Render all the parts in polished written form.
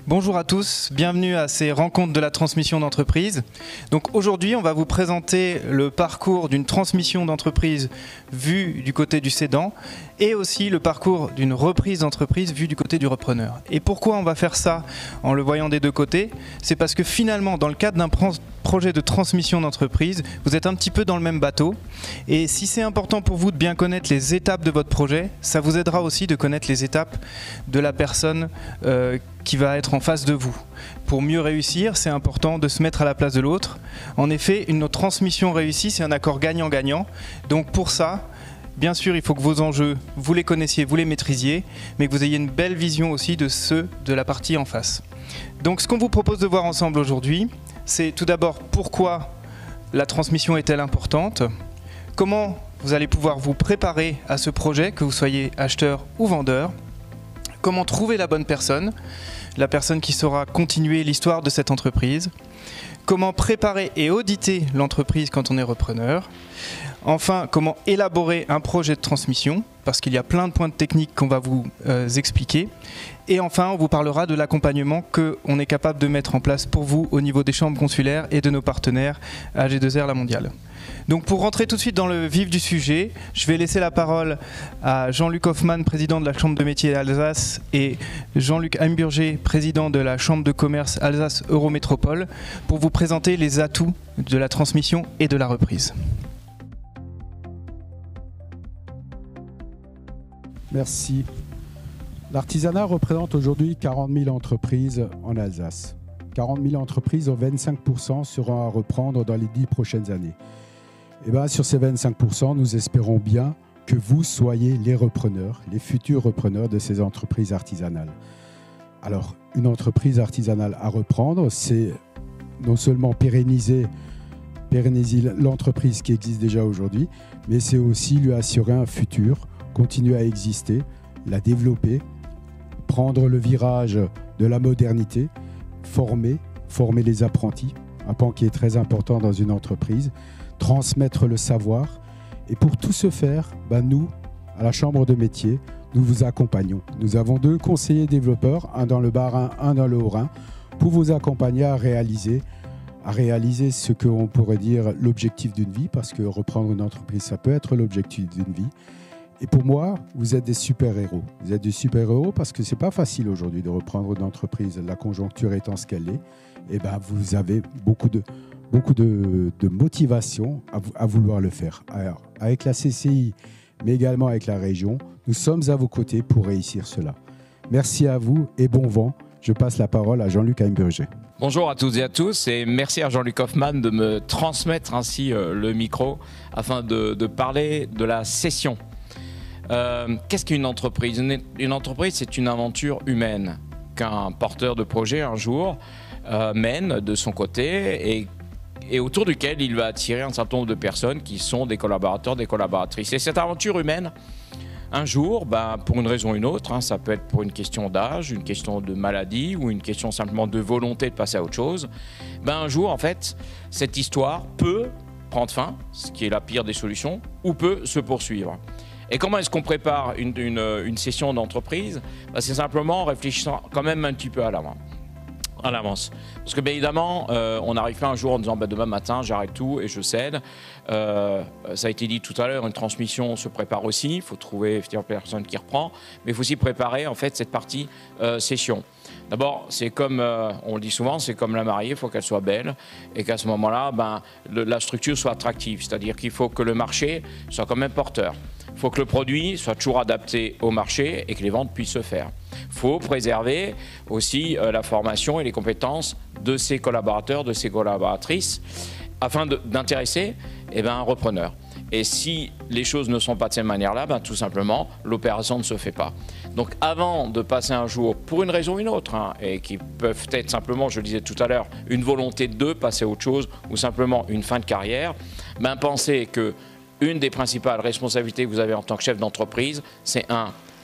Bonjour à tous, bienvenue à ces rencontres de la transmission d'entreprise. Donc aujourd'hui, on va vous présenter le parcours d'une transmission d'entreprise vue du côté du cédant et aussi le parcours d'une reprise d'entreprise vue du côté du repreneur. Et pourquoi on va faire ça en le voyant des deux côtés? C'est parce que finalement, dans le cadre d'un projet de transmission d'entreprise, vous êtes un petit peu dans le même bateau. Et si c'est important pour vous de bien connaître les étapes de votre projet, ça vous aidera aussi de connaître les étapes de la personne qui va être en face de vous. Pour mieux réussir, c'est important de se mettre à la place de l'autre. En effet, une transmission réussie, c'est un accord gagnant-gagnant. Donc pour ça, bien sûr, il faut que vos enjeux, vous les connaissiez, vous les maîtrisiez, mais que vous ayez une belle vision aussi de ceux de la partie en face. Donc ce qu'on vous propose de voir ensemble aujourd'hui, c'est tout d'abord pourquoi la transmission est-elle importante, comment vous allez pouvoir vous préparer à ce projet, que vous soyez acheteur ou vendeur, comment trouver la bonne personne, la personne qui saura continuer l'histoire de cette entreprise, comment préparer et auditer l'entreprise quand on est repreneur, enfin comment élaborer un projet de transmission, parce qu'il y a plein de points de technique qu'on va vous expliquer, et enfin on vous parlera de l'accompagnement qu'on est capable de mettre en place pour vous au niveau des chambres consulaires et de nos partenaires AG2R La Mondiale. Donc pour rentrer tout de suite dans le vif du sujet, je vais laisser la parole à Jean-Luc Hoffmann, président de la Chambre de métiers Alsace, et Jean-Luc Heimburger, président de la Chambre de commerce Alsace Eurométropole, pour vous présenter les atouts de la transmission et de la reprise. Merci. L'artisanat représente aujourd'hui 40 000 entreprises en Alsace. 40 000 entreprises, dont 25% seront à reprendre dans les 10 prochaines années. Et bien, sur ces 25%, nous espérons bien que vous soyez les repreneurs, les futurs repreneurs de ces entreprises artisanales. Alors, une entreprise artisanale à reprendre, c'est non seulement pérenniser l'entreprise qui existe déjà aujourd'hui, mais c'est aussi lui assurer un futur, continuer à exister, la développer, prendre le virage de la modernité, former les apprentis, un pan qui est très important dans une entreprise, transmettre le savoir. Et pour tout ce faire, nous, à la Chambre de métier, nous vous accompagnons. Nous avons 2 conseillers développeurs, un dans le Bas-Rhin, un dans le Haut-Rhin, pour vous accompagner à réaliser ce qu'on pourrait dire l'objectif d'une vie, parce que reprendre une entreprise, ça peut être l'objectif d'une vie. Et pour moi, vous êtes des super-héros. Vous êtes des super-héros parce que ce n'est pas facile aujourd'hui de reprendre une entreprise, la conjoncture étant ce qu'elle est. Et vous avez beaucoup de motivation à vouloir le faire. Alors, avec la CCI, mais également avec la région, nous sommes à vos côtés pour réussir cela. Merci à vous et bon vent. Je passe la parole à Jean-Luc Heimburger. Bonjour à toutes et à tous et merci à Jean-Luc Hoffmann de me transmettre ainsi le micro afin de parler de la cession. Qu'est-ce qu'une entreprise? Une entreprise, c'est une aventure humaine qu'un porteur de projet un jour mène de son côté et autour duquel il va attirer un certain nombre de personnes qui sont des collaborateurs, des collaboratrices. Et cette aventure humaine, un jour, pour une raison ou une autre, ça peut être pour une question d'âge, une question de maladie ou une question simplement de volonté de passer à autre chose, un jour, en fait, cette histoire peut prendre fin, ce qui est la pire des solutions, ou peut se poursuivre. Et comment est-ce qu'on prépare une session d'entreprise? C'est simplement en réfléchissant quand même un petit peu à l'avance. Parce que bien évidemment, on n'arrive pas un jour en disant demain matin j'arrête tout et je cède. Ça a été dit tout à l'heure, une transmission se prépare aussi. Il faut trouver effectivement personne qui reprend, mais il faut aussi préparer en fait cette partie session. D'abord, c'est comme on le dit souvent, c'est comme la mariée, il faut qu'elle soit belle et qu'à ce moment-là, la structure soit attractive. C'est-à-dire qu'il faut que le marché soit quand même porteur. Il faut que le produit soit toujours adapté au marché et que les ventes puissent se faire. Il faut préserver aussi la formation et les compétences de ses collaborateurs, de ses collaboratrices, afin d'intéresser un repreneur. Et si les choses ne sont pas de cette manière-là, tout simplement, l'opération ne se fait pas. Donc avant de passer un jour, pour une raison ou une autre, et qui peuvent être simplement, je le disais tout à l'heure, une volonté de passer à autre chose, ou simplement une fin de carrière, pensez que une des principales responsabilités que vous avez en tant que chef d'entreprise, c'est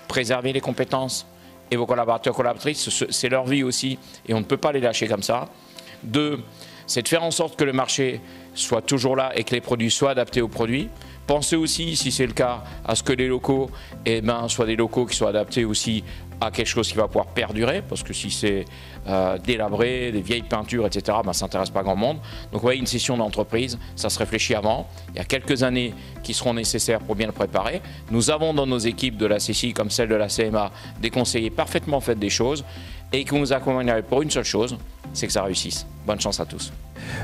préserver les compétences et vos collaborateurs, collaboratrices, c'est leur vie aussi, et on ne peut pas les lâcher comme ça. 2, c'est de faire en sorte que le marché soit toujours là et que les produits soient adaptés aux produits. Pensez aussi, si c'est le cas, à ce que les locaux soient des locaux qui soient adaptés aussi à quelque chose qui va pouvoir perdurer, parce que si c'est délabré, des vieilles peintures, etc., ben, ça n'intéresse pas grand monde. Donc vous voyez, une session d'entreprise, ça se réfléchit avant. Il y a quelques années qui seront nécessaires pour bien le préparer. Nous avons dans nos équipes de la CCI, comme celle de la CMA, des conseillers parfaitement faits des choses et qui nous accompagneraient pour une seule chose, c'est que ça réussisse. Bonne chance à tous.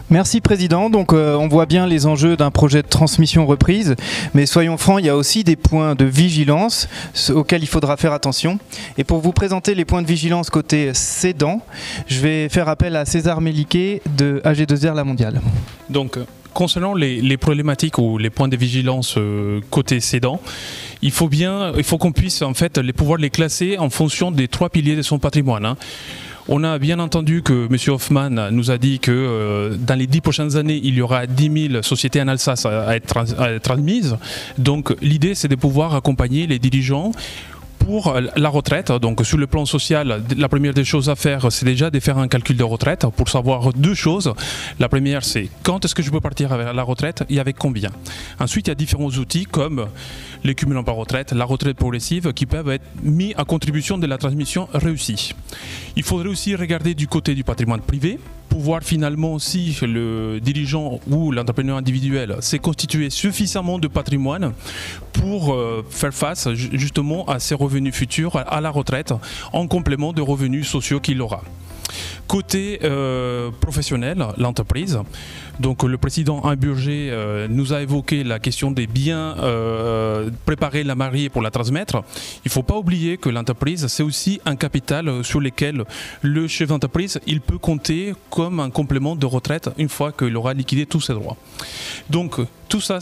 Merci Président. Donc on voit bien les enjeux d'un projet de transmission reprise, mais soyons francs, il y a aussi des points de vigilance auxquels il faudra faire attention. Et pour vous présenter les points de vigilance côté cédant, je vais faire appel à César Méliquet de AG2R La Mondiale. Donc concernant les problématiques ou les points de vigilance côté cédant, il faut qu'on puisse en fait pouvoir les classer en fonction des 3 piliers de son patrimoine, hein. On a bien entendu que M. Hoffman nous a dit que dans les 10 prochaines années, il y aura 10 000 sociétés en Alsace à être transmises. Donc l'idée, c'est de pouvoir accompagner les dirigeants pour la retraite. Donc sur le plan social, la première des choses à faire, c'est déjà de faire un calcul de retraite pour savoir 2 choses. La première, c'est quand est-ce que je peux partir à la retraite et avec combien. Ensuite, il y a différents outils comme les cumuls emploi-retraite, la retraite progressive qui peuvent être mis à contribution de la transmission réussie. Il faudrait aussi regarder du côté du patrimoine privé pour voir finalement si le dirigeant ou l'entrepreneur individuel s'est constitué suffisamment de patrimoine pour faire face justement à ses revenus futurs à la retraite en complément de revenus sociaux qu'il aura. Côté professionnel, l'entreprise, donc le président Imburger nous a évoqué la question des biens préparer la mariée pour la transmettre. Il ne faut pas oublier que l'entreprise, c'est aussi un capital sur lequel le chef d'entreprise il peut compter comme un complément de retraite une fois qu'il aura liquidé tous ses droits. Donc tout ça,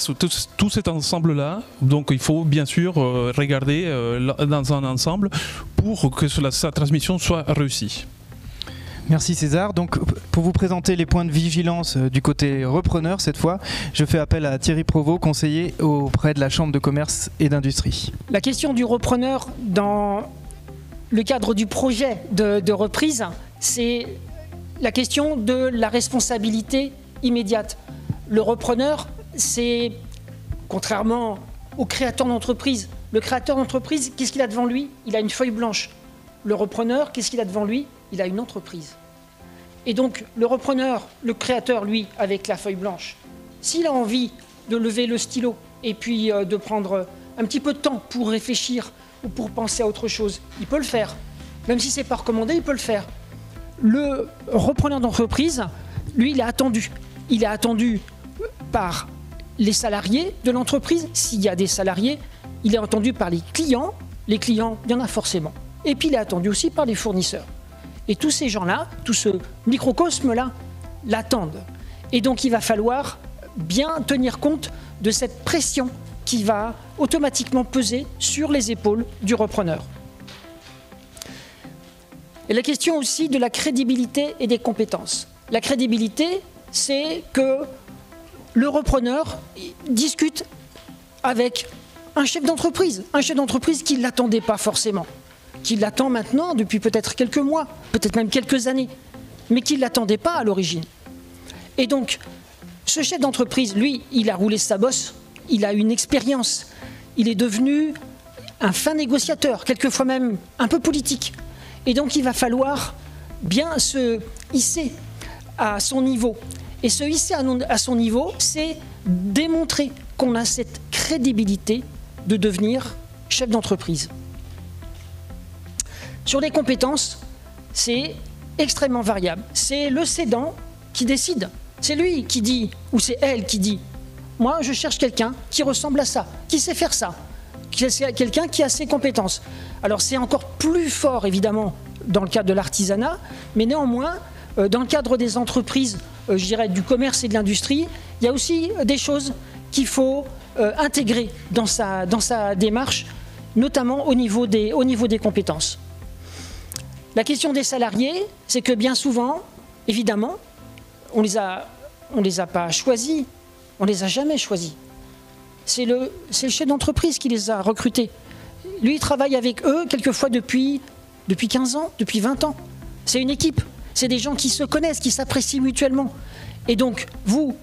tout cet ensemble-là, donc il faut bien sûr regarder dans un ensemble pour que sa transmission soit réussie. Merci César. Donc, pour vous présenter les points de vigilance du côté repreneur, cette fois, je fais appel à Thierry Provost, conseiller auprès de la Chambre de commerce et d'industrie. La question du repreneur dans le cadre du projet de reprise, c'est la question de la responsabilité immédiate. Le repreneur, c'est, contrairement au créateur d'entreprise, le créateur d'entreprise, qu'est-ce qu'il a devant lui? Il a une feuille blanche. Le repreneur, qu'est-ce qu'il a devant lui? Il a une entreprise. Et donc, le repreneur, le créateur, lui, avec la feuille blanche, s'il a envie de lever le stylo et puis de prendre un petit peu de temps pour réfléchir ou pour penser à autre chose, il peut le faire. Même si c'est pas recommandé, il peut le faire. Le repreneur d'entreprise, lui, il est attendu. Il est attendu par les salariés de l'entreprise. S'il y a des salariés, il est attendu par les clients. Les clients, il y en a forcément. Et puis, il est attendu aussi par les fournisseurs. Et tous ces gens-là, tout ce microcosme-là, l'attendent. Et donc, il va falloir bien tenir compte de cette pression qui va automatiquement peser sur les épaules du repreneur. Et la question aussi de la crédibilité et des compétences. La crédibilité, c'est que le repreneur discute avec un chef d'entreprise qui ne l'attendait pas forcément, qui l'attend maintenant depuis peut-être quelques mois, peut-être même quelques années, mais qui ne l'attendait pas à l'origine. Et donc, ce chef d'entreprise, lui, il a roulé sa bosse, il a une expérience, il est devenu un fin négociateur, quelquefois même un peu politique. Et donc, il va falloir bien se hisser à son niveau. Et se hisser à son niveau, c'est démontrer qu'on a cette crédibilité de devenir chef d'entreprise. Sur les compétences, c'est extrêmement variable. C'est le cédant qui décide. C'est lui qui dit, ou c'est elle qui dit, moi je cherche quelqu'un qui ressemble à ça, qui sait faire ça, quelqu'un qui a ces compétences. Alors c'est encore plus fort évidemment dans le cadre de l'artisanat, mais néanmoins, dans le cadre des entreprises, je dirais du commerce et de l'industrie, il y a aussi des choses qu'il faut intégrer dans sa démarche, notamment au niveau des compétences. La question des salariés, c'est que bien souvent, évidemment, on les a pas choisis, on les a jamais choisis. C'est le chef d'entreprise qui les a recrutés. Lui, il travaille avec eux quelquefois depuis 15 ans, depuis 20 ans. C'est une équipe, c'est des gens qui se connaissent, qui s'apprécient mutuellement. Et donc, vous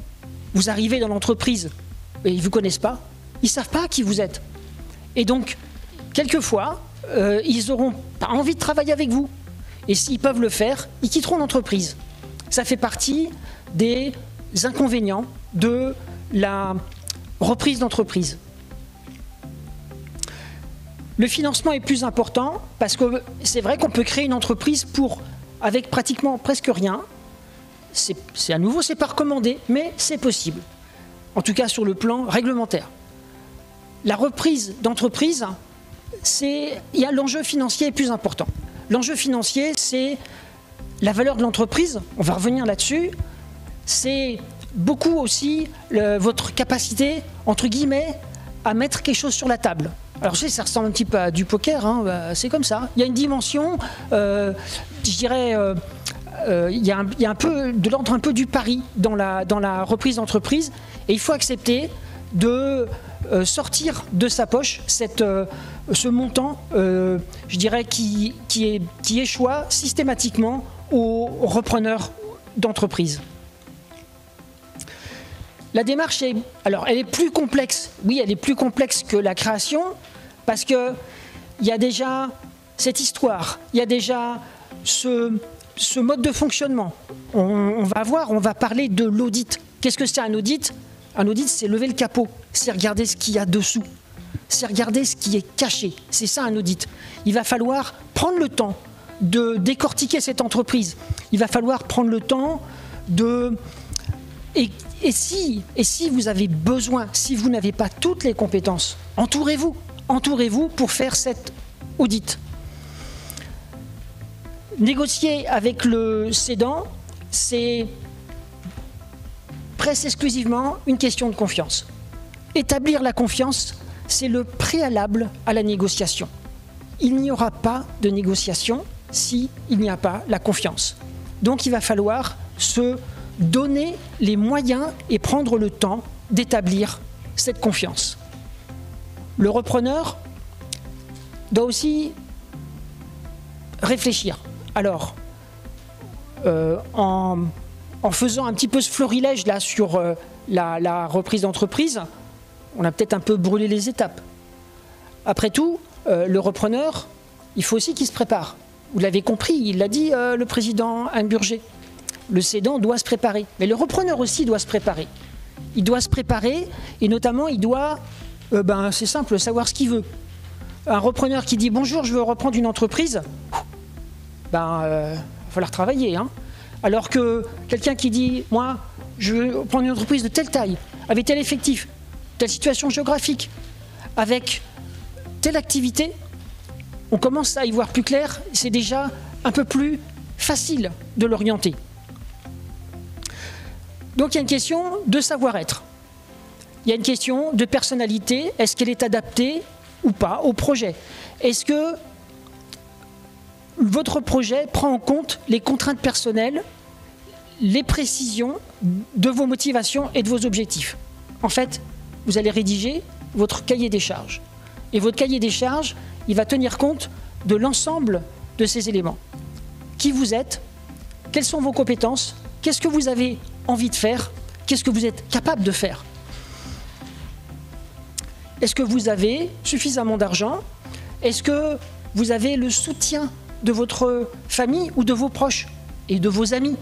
arrivez dans l'entreprise et ils ne vous connaissent pas, ils ne savent pas qui vous êtes. Et donc, quelquefois, ils n'auront pas envie de travailler avec vous. Et s'ils peuvent le faire, ils quitteront l'entreprise. Ça fait partie des inconvénients de la reprise d'entreprise. Le financement est plus important parce que c'est vrai qu'on peut créer une entreprise avec pratiquement presque rien. C'est à nouveau, c'est pas recommandé, mais c'est possible. En tout cas sur le plan réglementaire. La reprise d'entreprise, l'enjeu financier est plus important. L'enjeu financier, c'est la valeur de l'entreprise. On va revenir là-dessus. C'est beaucoup aussi votre capacité, entre guillemets, à mettre quelque chose sur la table. Alors je sais, ça ressemble un petit peu à du poker, hein, c'est comme ça. Il y a une dimension, je dirais, il y a un peu de l'ordre un peu du pari dans la reprise d'entreprise, et il faut accepter de sortir de sa poche ce montant, je dirais, qui échoit systématiquement aux repreneurs d'entreprise. La démarche elle est plus complexe. Oui, elle est plus complexe que la création parce que il y a déjà cette histoire, il y a déjà ce mode de fonctionnement. On va parler de l'audit. Qu'est-ce que c'est un audit? Un audit, c'est lever le capot, c'est regarder ce qu'il y a dessous, c'est regarder ce qui est caché. C'est ça un audit. Il va falloir prendre le temps de décortiquer cette entreprise. Il va falloir prendre le temps de... Et si vous avez besoin, si vous n'avez pas toutes les compétences, entourez-vous pour faire cet audit. Négocier avec le cédant, c'est presque exclusivement une question de confiance. Établir la confiance, c'est le préalable à la négociation. Il n'y aura pas de négociation s'il n'y a pas la confiance. Donc il va falloir se donner les moyens et prendre le temps d'établir cette confiance. Le repreneur doit aussi réfléchir. Alors, en faisant un petit peu ce florilège là sur la reprise d'entreprise, on a peut-être un peu brûlé les étapes. Après tout, le repreneur, il faut aussi qu'il se prépare. Vous l'avez compris, il l'a dit le président Imburger. Le cédant doit se préparer, mais le repreneur aussi doit se préparer. Il doit se préparer et notamment il doit, c'est simple, savoir ce qu'il veut. Un repreneur qui dit bonjour, je veux reprendre une entreprise, il va falloir travailler. Hein. Alors que quelqu'un qui dit moi, je veux prendre une entreprise de telle taille, avec tel effectif, telle situation géographique, avec telle activité, on commence à y voir plus clair, c'est déjà un peu plus facile de l'orienter. Donc il y a une question de savoir-être. Il y a une question de personnalité. Est-ce qu'elle est adaptée ou pas au projet? Est-ce que votre projet prend en compte les contraintes personnelles, les précisions de vos motivations et de vos objectifs? En fait, vous allez rédiger votre cahier des charges. Et votre cahier des charges, il va tenir compte de l'ensemble de ces éléments. Qui vous êtes? Quelles sont vos compétences? Qu'est-ce que vous avez envie de faire? Qu'est-ce que vous êtes capable de faire? Est-ce que vous avez suffisamment d'argent? Est-ce que vous avez le soutien de votre famille ou de vos proches et de vos amis?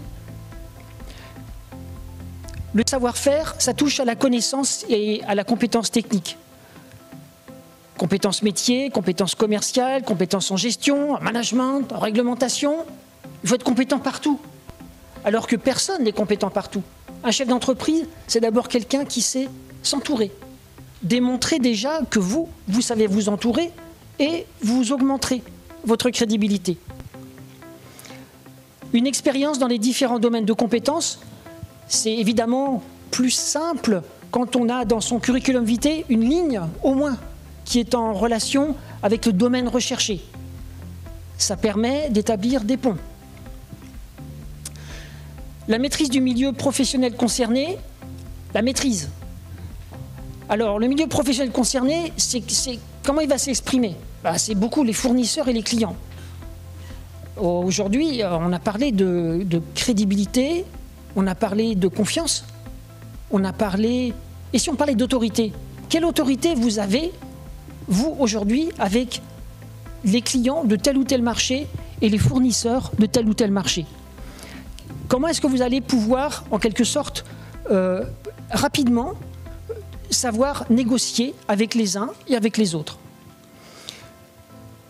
Le savoir-faire, ça touche à la connaissance et à la compétence technique. Compétences métiers, compétences commerciales, compétences en gestion, en management, en réglementation. Il faut être compétent partout. Alors que personne n'est compétent partout. Un chef d'entreprise, c'est d'abord quelqu'un qui sait s'entourer. Démontrer déjà que vous savez vous entourer et vous augmenterez votre crédibilité. Une expérience dans les différents domaines de compétences, c'est évidemment plus simple quand on a dans son curriculum vitae une ligne, au moins, qui est en relation avec le domaine recherché. Ça permet d'établir des ponts. La maîtrise du milieu professionnel concerné, la maîtrise. Alors, le milieu professionnel concerné, comment il va s'exprimer? C'est beaucoup les fournisseurs et les clients. Aujourd'hui, on a parlé de crédibilité, on a parlé de confiance, on a parlé... Et si on parlait d'autorité? Quelle autorité vous avez, vous, aujourd'hui, avec les clients de tel ou tel marché et les fournisseurs de tel ou tel marché. Comment est-ce que vous allez pouvoir, en quelque sorte, rapidement, savoir négocier avec les uns et avec les autres?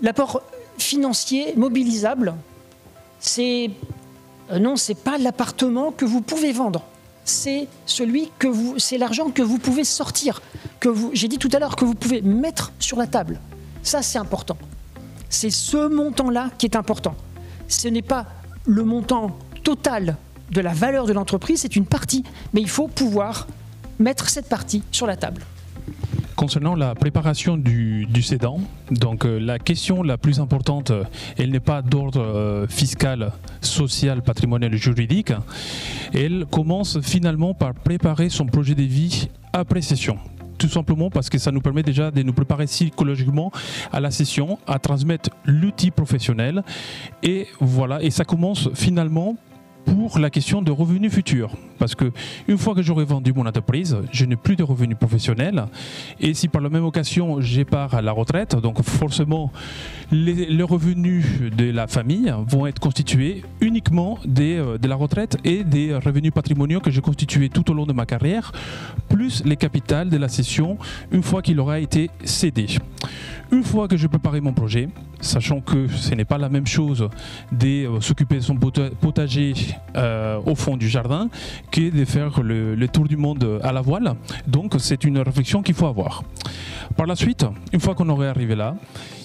L'apport financier mobilisable, c'est pas l'appartement que vous pouvez vendre, c'est c'est l'argent que vous pouvez sortir, j'ai dit tout à l'heure, que vous pouvez mettre sur la table. Ça, c'est important. C'est ce montant-là qui est important. Ce n'est pas le montant total de la valeur de l'entreprise, c'est une partie, mais il faut pouvoir mettre cette partie sur la table. Concernant la préparation du cédant, donc la question la plus importante, elle n'est pas d'ordre fiscal, social, patrimonial, juridique. Elle commence finalement par préparer son projet de vie après cession. Tout simplement parce que ça nous permet déjà de nous préparer psychologiquement à la cession, à transmettre l'outil professionnel. Et voilà, et ça commence finalement pour la question de revenus futurs. Parce que une fois que j'aurai vendu mon entreprise, je n'ai plus de revenus professionnels. Et si par la même occasion, je pars à la retraite, donc forcément, les revenus de la famille vont être constitués uniquement de la retraite et des revenus patrimoniaux que j'ai constitués tout au long de ma carrière, plus les capitales de la cession une fois qu'il aura été cédé. Une fois que j'ai préparé mon projet, sachant que ce n'est pas la même chose de s'occuper de son potager au fond du jardin que de faire le tour du monde à la voile. Donc c'est une réflexion qu'il faut avoir. Par la suite, une fois qu'on aurait arrivé là,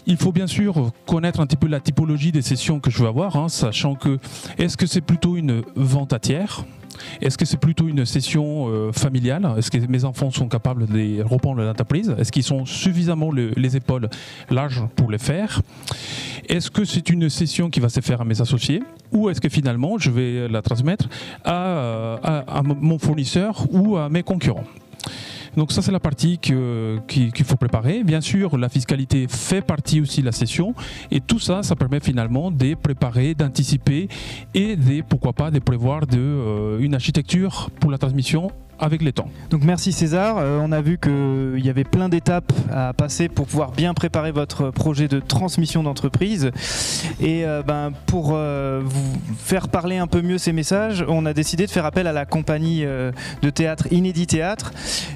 il faut bien sûr connaître un petit peu la typologie des sessions que je veux avoir, sachant que est-ce que c'est plutôt une vente à tiers ? Est-ce que c'est plutôt une session familiale? Est-ce que mes enfants sont capables de reprendre l'entreprise? Est-ce qu'ils sont suffisamment les épaules larges pour le faire? Est-ce que c'est une session qui va se faire à mes associés? Ou est-ce que finalement je vais la transmettre à mon fournisseur ou à mes concurrents? Donc ça, c'est la partie qu'il faut préparer. Bien sûr, la fiscalité fait partie aussi de la cession. Et tout ça, ça permet finalement de préparer, d'anticiper et pourquoi pas de prévoir une architecture pour la transmission avec les temps. Donc merci César, on a vu qu'il y avait plein d'étapes à passer pour pouvoir bien préparer votre projet de transmission d'entreprise. Et pour vous faire parler un peu mieux ces messages, on a décidé de faire appel à la compagnie de théâtre Inédit Théâtre,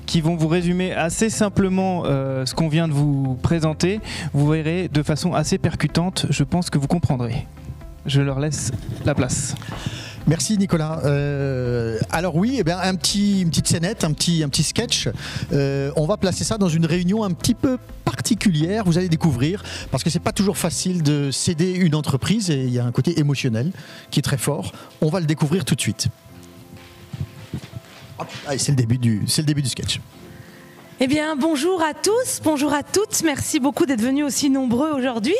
qui vont vous résumer assez simplement ce qu'on vient de vous présenter. Vous verrez de façon assez percutante, je pense que vous comprendrez. Je leur laisse la place. Merci Nicolas. Alors oui, une petite scénette, un petit sketch. On va placer ça dans une réunion un petit peu particulière, vous allez découvrir, parce que c'est pas toujours facile de céder une entreprise et il y a un côté émotionnel qui est très fort. On va le découvrir tout de suite. Allez, c'est le début du sketch. Eh bien, bonjour à tous, bonjour à toutes. Merci beaucoup d'être venus aussi nombreux aujourd'hui.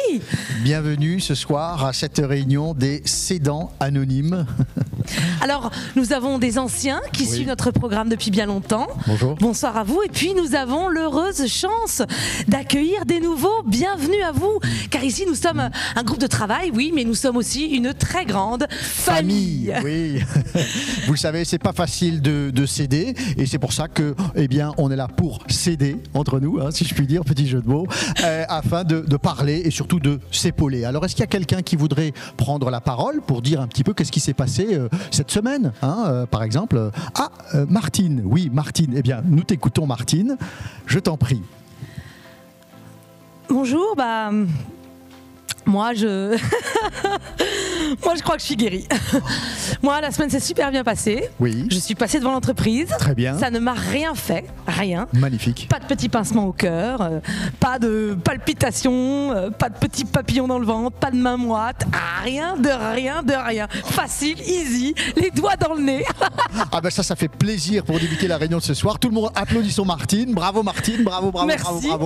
Bienvenue ce soir à cette réunion des cédants anonymes. Alors, nous avons des anciens qui suivent notre programme depuis bien longtemps. Bonjour. Bonsoir à vous. Et puis, nous avons l'heureuse chance d'accueillir des nouveaux. Bienvenue à vous. Car ici, nous sommes un groupe de travail, oui, mais nous sommes aussi une très grande famille. Oui, vous le savez, c'est pas facile de céder. Et c'est pour ça que, on est là pour céder entre nous, si je puis dire, petit jeu de mots, afin de parler et surtout de s'épauler. Alors, est-ce qu'il y a quelqu'un qui voudrait prendre la parole pour dire un petit peu qu'est-ce qui s'est passé cette semaine, par exemple? Martine, oui, Martine. Eh bien, nous t'écoutons, Martine. Je t'en prie. Bonjour, moi je crois que je suis guérie. Moi, la semaine s'est super bien passée. Oui. Je suis passée devant l'entreprise. Très bien. Ça ne m'a rien fait, rien. Magnifique. Pas de petits pincements au cœur, pas de palpitations, pas de petits papillons dans le ventre, pas de main moite, rien de rien. Facile, easy, les doigts dans le nez. Ça fait plaisir pour débuter la réunion de ce soir. Tout le monde applaudissons Martine. Bravo Martine, bravo.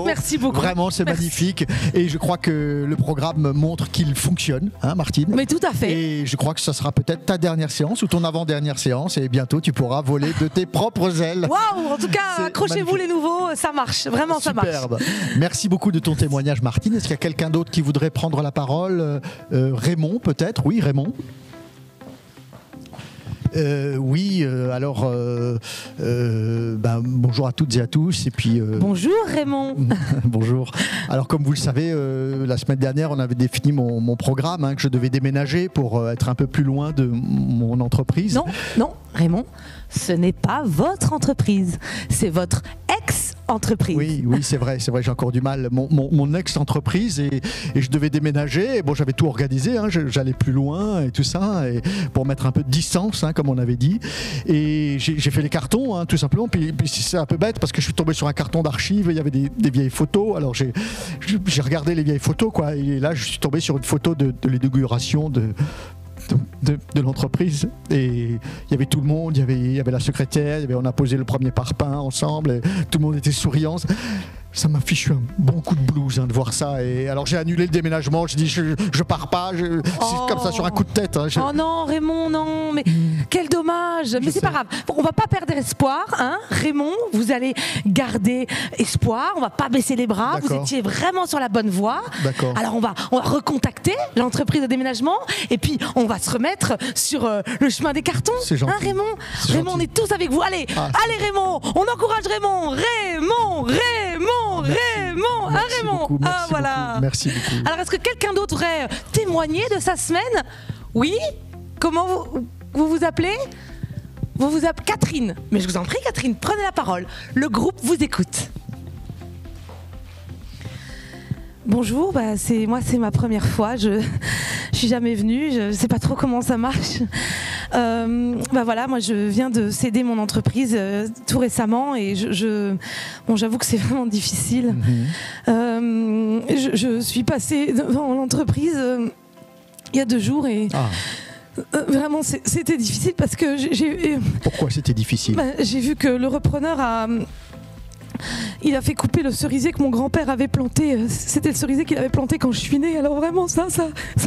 Merci beaucoup. Vraiment, c'est magnifique. Et je crois que le programme montre qu'il fonctionne, Martine. Mais tout à fait. Et je crois que ce sera peut-être ta dernière séance ou ton avant-dernière séance et bientôt tu pourras voler de tes propres ailes. Waouh, en tout cas, accrochez-vous les nouveaux, ça marche, vraiment ça marche. Superbe. Merci beaucoup de ton témoignage, Martine. Est-ce qu'il y a quelqu'un d'autre qui voudrait prendre la parole? Raymond peut-être? Oui, Raymond. Oui, alors bonjour à toutes et à tous. Et puis, Bonjour Raymond. Bonjour. Alors comme vous le savez, la semaine dernière, on avait défini mon programme, hein, que je devais déménager pour être un peu plus loin de mon entreprise. Non, Raymond, ce n'est pas votre entreprise, c'est votre ex-entreprise. Oui, c'est vrai, j'ai encore du mal. Mon ex-entreprise et je devais déménager. Et bon, j'avais tout organisé, hein, j'allais plus loin et tout ça, et pour mettre un peu de distance, hein, comme on avait dit. Et j'ai fait les cartons, hein, tout simplement. Puis c'est un peu bête parce que je suis tombé sur un carton d'archives. Il y avait des vieilles photos. Alors j'ai regardé les vieilles photos, quoi. Et là, je suis tombé sur une photo de l'inauguration de l'entreprise, et il y avait tout le monde, il y avait la secrétaire, on a posé le premier parpaing ensemble, et tout le monde était souriant. Ça m'a fichu un bon coup de blues, hein, de voir ça. Et alors j'ai annulé le déménagement, j'ai dit je pars pas, c'est comme ça sur un coup de tête. Hein, Oh non Raymond, non, mais quel dommage. Mais c'est pas grave, on va pas perdre espoir, hein. Raymond, vous allez garder espoir, on va pas baisser les bras, vous étiez vraiment sur la bonne voie. D'accord. Alors on va recontacter l'entreprise de déménagement et puis on va se remettre sur le chemin des cartons. C'est gentil. Hein, Raymond, Gentil. on est tous avec vous. Allez Raymond, on encourage Raymond. Raymond. Merci beaucoup. Alors, est-ce que quelqu'un d'autre voudrait témoigner de sa semaine? Oui. Comment vous vous appelez? Vous vous appelez Catherine. Mais je vous en prie, Catherine, prenez la parole. Le groupe vous écoute. Bonjour, c'est ma première fois. Je suis jamais venue. Je sais pas trop comment ça marche. Voilà, moi je viens de céder mon entreprise tout récemment et j'avoue que c'est vraiment difficile. Je suis passée devant l'entreprise il y a 2 jours et vraiment c'était difficile parce que Pourquoi c'était difficile? J'ai vu que le repreneur il a fait couper le cerisier que mon grand-père avait planté. C'était le cerisier qu'il avait planté quand je suis née. Alors vraiment, ça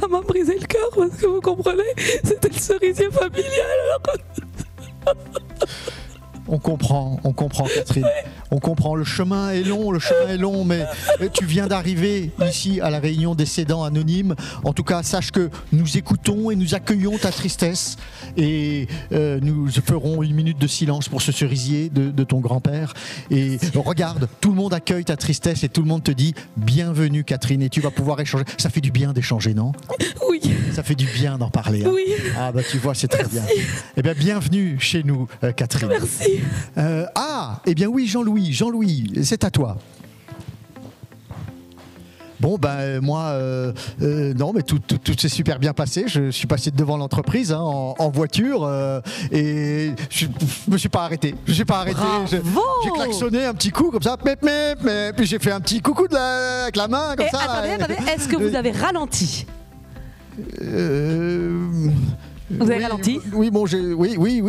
m'a brisé le cœur parce que vous comprenez, c'était le cerisier familial. On comprend, Catherine. On comprend. Le chemin est long, mais tu viens d'arriver ici à la réunion des cédants anonymes. En tout cas, sache que nous écoutons et nous accueillons ta tristesse. Et nous ferons 1 minute de silence pour ce cerisier de ton grand-père. Et regarde, tout le monde accueille ta tristesse et tout le monde te dit bienvenue, Catherine. Et tu vas pouvoir échanger. Ça fait du bien d'échanger, non? Oui. Ça fait du bien d'en parler. Hein. Oui. Ah tu vois, c'est très bien. Eh bien, bienvenue chez nous, Catherine. Merci. Eh bien oui, Jean-Louis, c'est à toi. Bon, moi, non, mais tout s'est super bien passé. Je suis passé devant l'entreprise, hein, en voiture et je me suis pas arrêté. J'ai klaxonné un petit coup comme ça, puis j'ai fait un petit coucou avec la main comme ça. Attendez, est-ce que vous avez ralenti? Vous avez ralenti? Oui,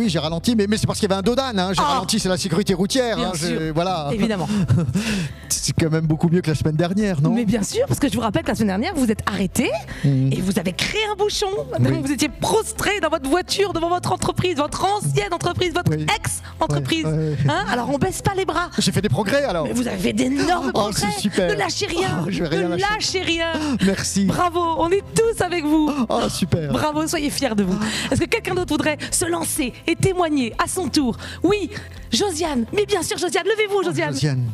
j'ai ralenti, mais c'est parce qu'il y avait un dodane. Hein. J'ai ralenti, c'est la sécurité routière. Bien sûr. Voilà. Évidemment. C'est quand même beaucoup mieux que la semaine dernière, non? Mais bien sûr, parce que je vous rappelle que la semaine dernière, vous êtes arrêté et vous avez créé un bouchon. Oui. Vous étiez prostré dans votre voiture devant votre entreprise, votre ancienne entreprise, votre ex-entreprise. Hein, alors on baisse pas les bras. J'ai fait des progrès alors. Mais vous avez fait d'énormes progrès. C'est super. Ne lâchez rien. Je vais rien lâcher. Lâchez rien. Merci. Bravo, on est tous avec vous. Oh, super. Bravo, soyez fiers de vous. Est-ce que quelqu'un d'autre voudrait se lancer et témoigner à son tour? Oui, Josiane. Mais bien sûr, Josiane. Levez-vous, Josiane.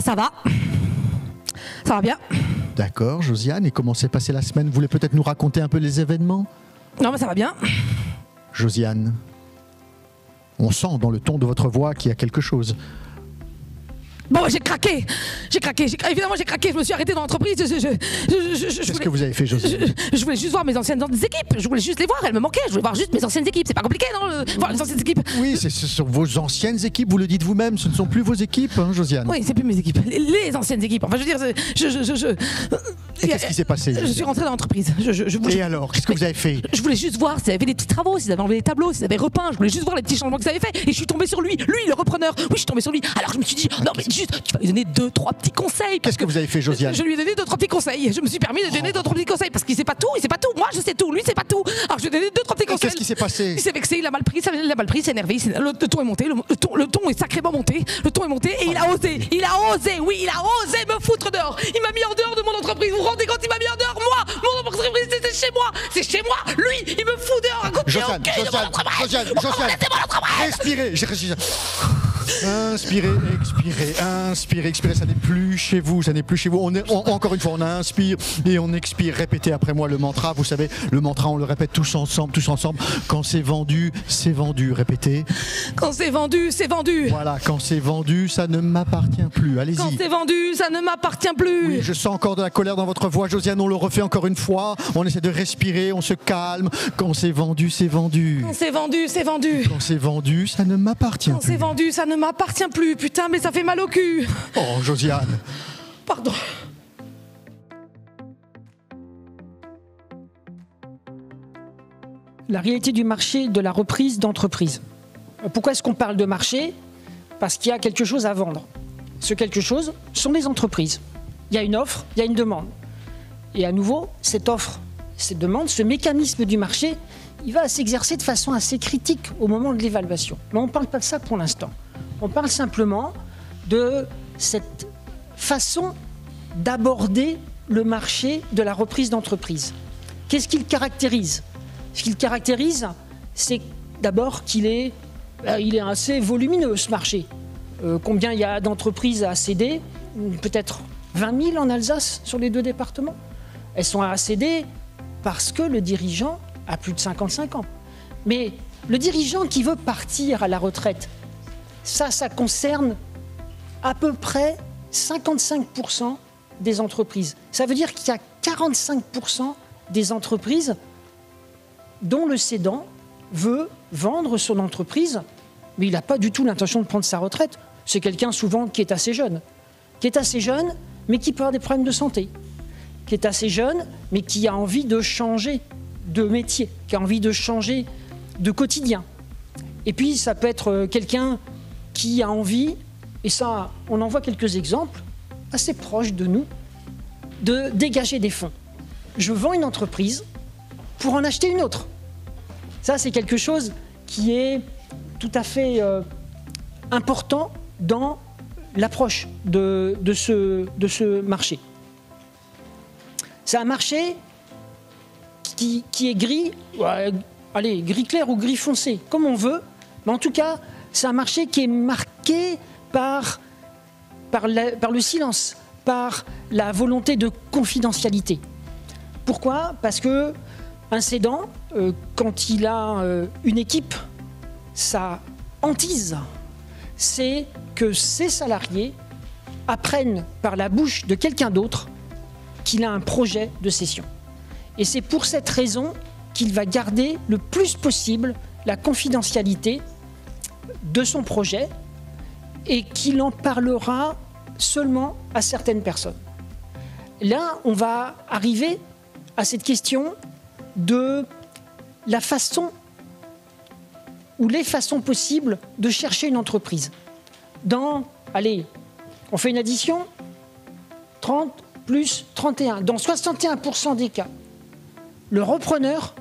Ça va. Ça va bien. D'accord, Josiane. Et comment s'est passée la semaine? Vous voulez peut-être nous raconter un peu les événements? Non, mais ça va bien. Josiane, on sent dans le ton de votre voix qu'il y a quelque chose. Bon, j'ai craqué. Évidemment, j'ai craqué. Je me suis arrêté dans l'entreprise. Qu'est-ce que vous avez fait, Josiane? Je voulais juste voir mes anciennes équipes. Je voulais juste les voir. Elles me manquaient. Je voulais voir juste mes anciennes équipes. C'est pas compliqué, non? Voir les anciennes équipes. Oui, ce sont vos anciennes équipes. Vous le dites vous-même. Ce ne sont plus vos équipes, hein, Josiane. Oui, c'est plus mes équipes. Les anciennes équipes. Enfin, je veux dire, Et qu'est-ce qui s'est passé? Je suis rentré dans l'entreprise. Et alors, qu'est-ce que vous avez fait? Je voulais juste voir s'ils avaient des petits travaux, s'ils avaient enlevé les tableaux, s'ils avaient repeint. Je voulais juste voir les petits changements qu'ils avaient fait. Et je suis tombé sur lui, le repreneur. Oui, je suis tombé sur lui. Alors je me suis dit, non, mais juste, tu vas lui donner 2-3 petits conseils. Qu'est-ce que vous avez fait, Josiane? Je lui ai donné 2-3 petits conseils. Je me suis permis de donner 2-3 petits conseils parce qu'il sait pas tout. Moi, je sais tout. Lui, il sait pas tout. Alors je lui ai donné 2-3 petits conseils. Qu'est-ce qui s'est passé? Il s'est vexé, il a mal pris, il s'est énervé. Le ton est monté. Le ton est sacrément monté. Le ton est monté et il a osé. Il a osé me foutre dehors. Il m'a mis en dehors de mon entreprise. Vous vous rendez compte? Il m'a mis en dehors, moi. Mon entreprise, c'était chez moi, c'est chez moi. Lui, il me fout dehors à coups de pied au cul de mon entreprise. Laissez-moi le travail. Respirez. Inspirez, expirez. Ça n'est plus chez vous. Encore une fois, on inspire et on expire. Répétez après moi le mantra. Vous savez, le mantra, on le répète tous ensemble. Quand c'est vendu, c'est vendu. Répétez. Quand c'est vendu, c'est vendu. Voilà, quand c'est vendu, ça ne m'appartient plus. Allez-y. Quand c'est vendu, ça ne m'appartient plus. Oui, je sens encore de la colère dans votre voix, Josiane. On le refait encore une fois. On essaie de respirer, on se calme. Quand c'est vendu, c'est vendu. Quand c'est vendu, c'est vendu. Quand c'est vendu, ça ne m'appartient plus. Quand c'est vendu, ça ne m'appartient plus. Putain, mais ça fait mal au cul. Oh, Josiane. Pardon. La réalité du marché de la reprise d'entreprise. Pourquoi est-ce qu'on parle de marché? Parce qu'il y a quelque chose à vendre. Ce quelque chose sont les entreprises. Il y a une offre, il y a une demande. Et à nouveau, cette offre, cette demande, ce mécanisme du marché, il va s'exercer de façon assez critique au moment de l'évaluation. Mais on ne parle pas de ça pour l'instant. On parle simplement de cette façon d'aborder le marché de la reprise d'entreprise. Qu'est-ce qui le caractérise? Ce qui le caractérise, c'est d'abord qu'il est assez volumineux, ce marché. Combien il y a d'entreprises à céder? Peut-être 20 000 en Alsace sur les 2 départements. Elles sont à céder parce que le dirigeant a plus de 55 ans. Mais le dirigeant qui veut partir à la retraite, ça concerne à peu près 55% des entreprises. Ça veut dire qu'il y a 45% des entreprises dont le cédant veut vendre son entreprise, mais il n'a pas du tout l'intention de prendre sa retraite. C'est quelqu'un souvent qui est assez jeune, mais qui peut avoir des problèmes de santé, qui est assez jeune, mais qui a envie de changer de métier, qui a envie de changer de quotidien. Et puis ça peut être quelqu'un qui a envie, et ça on en voit quelques exemples assez proches de nous, de dégager des fonds. Je vends une entreprise pour en acheter une autre. Ça c'est quelque chose qui est tout à fait important dans l'approche de ce marché. C'est un marché qui est gris, gris clair ou gris foncé, comme on veut, mais en tout cas, c'est un marché qui est marqué par le silence, par la volonté de confidentialité. Pourquoi? Parce que un cédant, quand il a une équipe, sa hantise, c'est que ses salariés apprennent par la bouche de quelqu'un d'autre qu'il a un projet de cession. Et c'est pour cette raison qu'il va garder le plus possible la confidentialité de son projet et qu'il en parlera seulement à certaines personnes. Là, on va arriver à cette question de la façon ou les façons possibles de chercher une entreprise. On fait une addition, 30 plus 31. Dans 61% des cas, le repreneur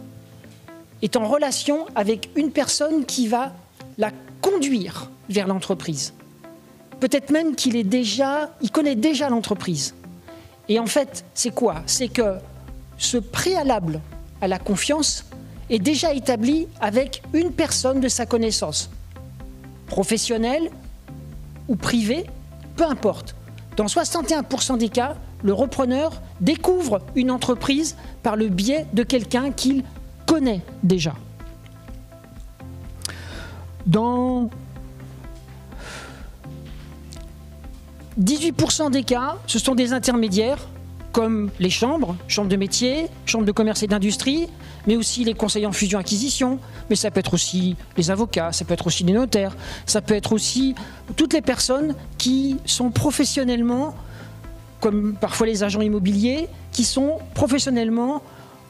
est en relation avec une personne qui va la conduire vers l'entreprise. Peut-être même qu'il connaît déjà l'entreprise. Et en fait, c'est quoi? C'est que ce préalable à la confiance est déjà établi avec une personne de sa connaissance, professionnelle ou privée, peu importe. Dans 61% des cas, le repreneur découvre une entreprise par le biais de quelqu'un qu'il connaît déjà. Dans 18% des cas, ce sont des intermédiaires comme les chambres de métier, chambres de commerce et d'industrie, mais aussi les conseillers en fusion-acquisition, mais ça peut être aussi les avocats, ça peut être aussi les notaires, ça peut être aussi toutes les personnes qui sont professionnellement, comme parfois les agents immobiliers, qui sont professionnellement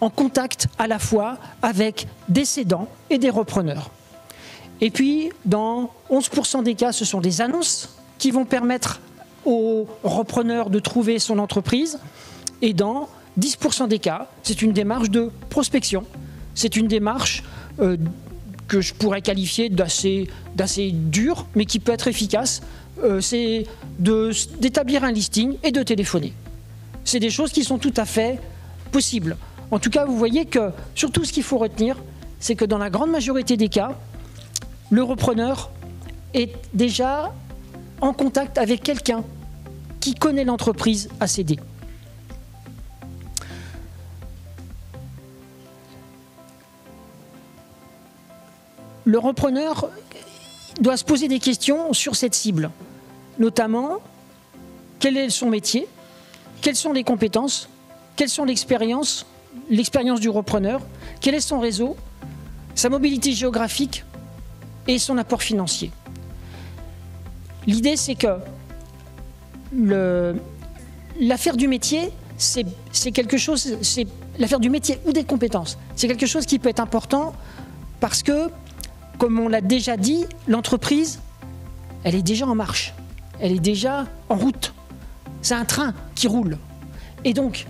en contact à la fois avec des cédants et des repreneurs. Et puis, dans 11% des cas, ce sont des annonces qui vont permettre aux repreneurs de trouver son entreprise. Et dans 10% des cas, c'est une démarche de prospection. C'est une démarche que je pourrais qualifier d'assez dure, mais qui peut être efficace. C'est d'établir un listing et de téléphoner. C'est des choses qui sont tout à fait possibles. En tout cas, vous voyez que, surtout ce qu'il faut retenir, c'est que dans la grande majorité des cas, le repreneur est déjà en contact avec quelqu'un qui connaît l'entreprise à céder. Le repreneur doit se poser des questions sur cette cible, notamment quel est son métier, quelles sont les compétences, quelles sont l'expérience du repreneur, quel est son réseau, sa mobilité géographique et son apport financier. L'idée, c'est que l'affaire du métier, c'est quelque chose, c'est l'affaire du métier ou des compétences. C'est quelque chose qui peut être important parce que, comme on l'a déjà dit, l'entreprise, elle est déjà en marche, elle est déjà en route. C'est un train qui roule. Et donc,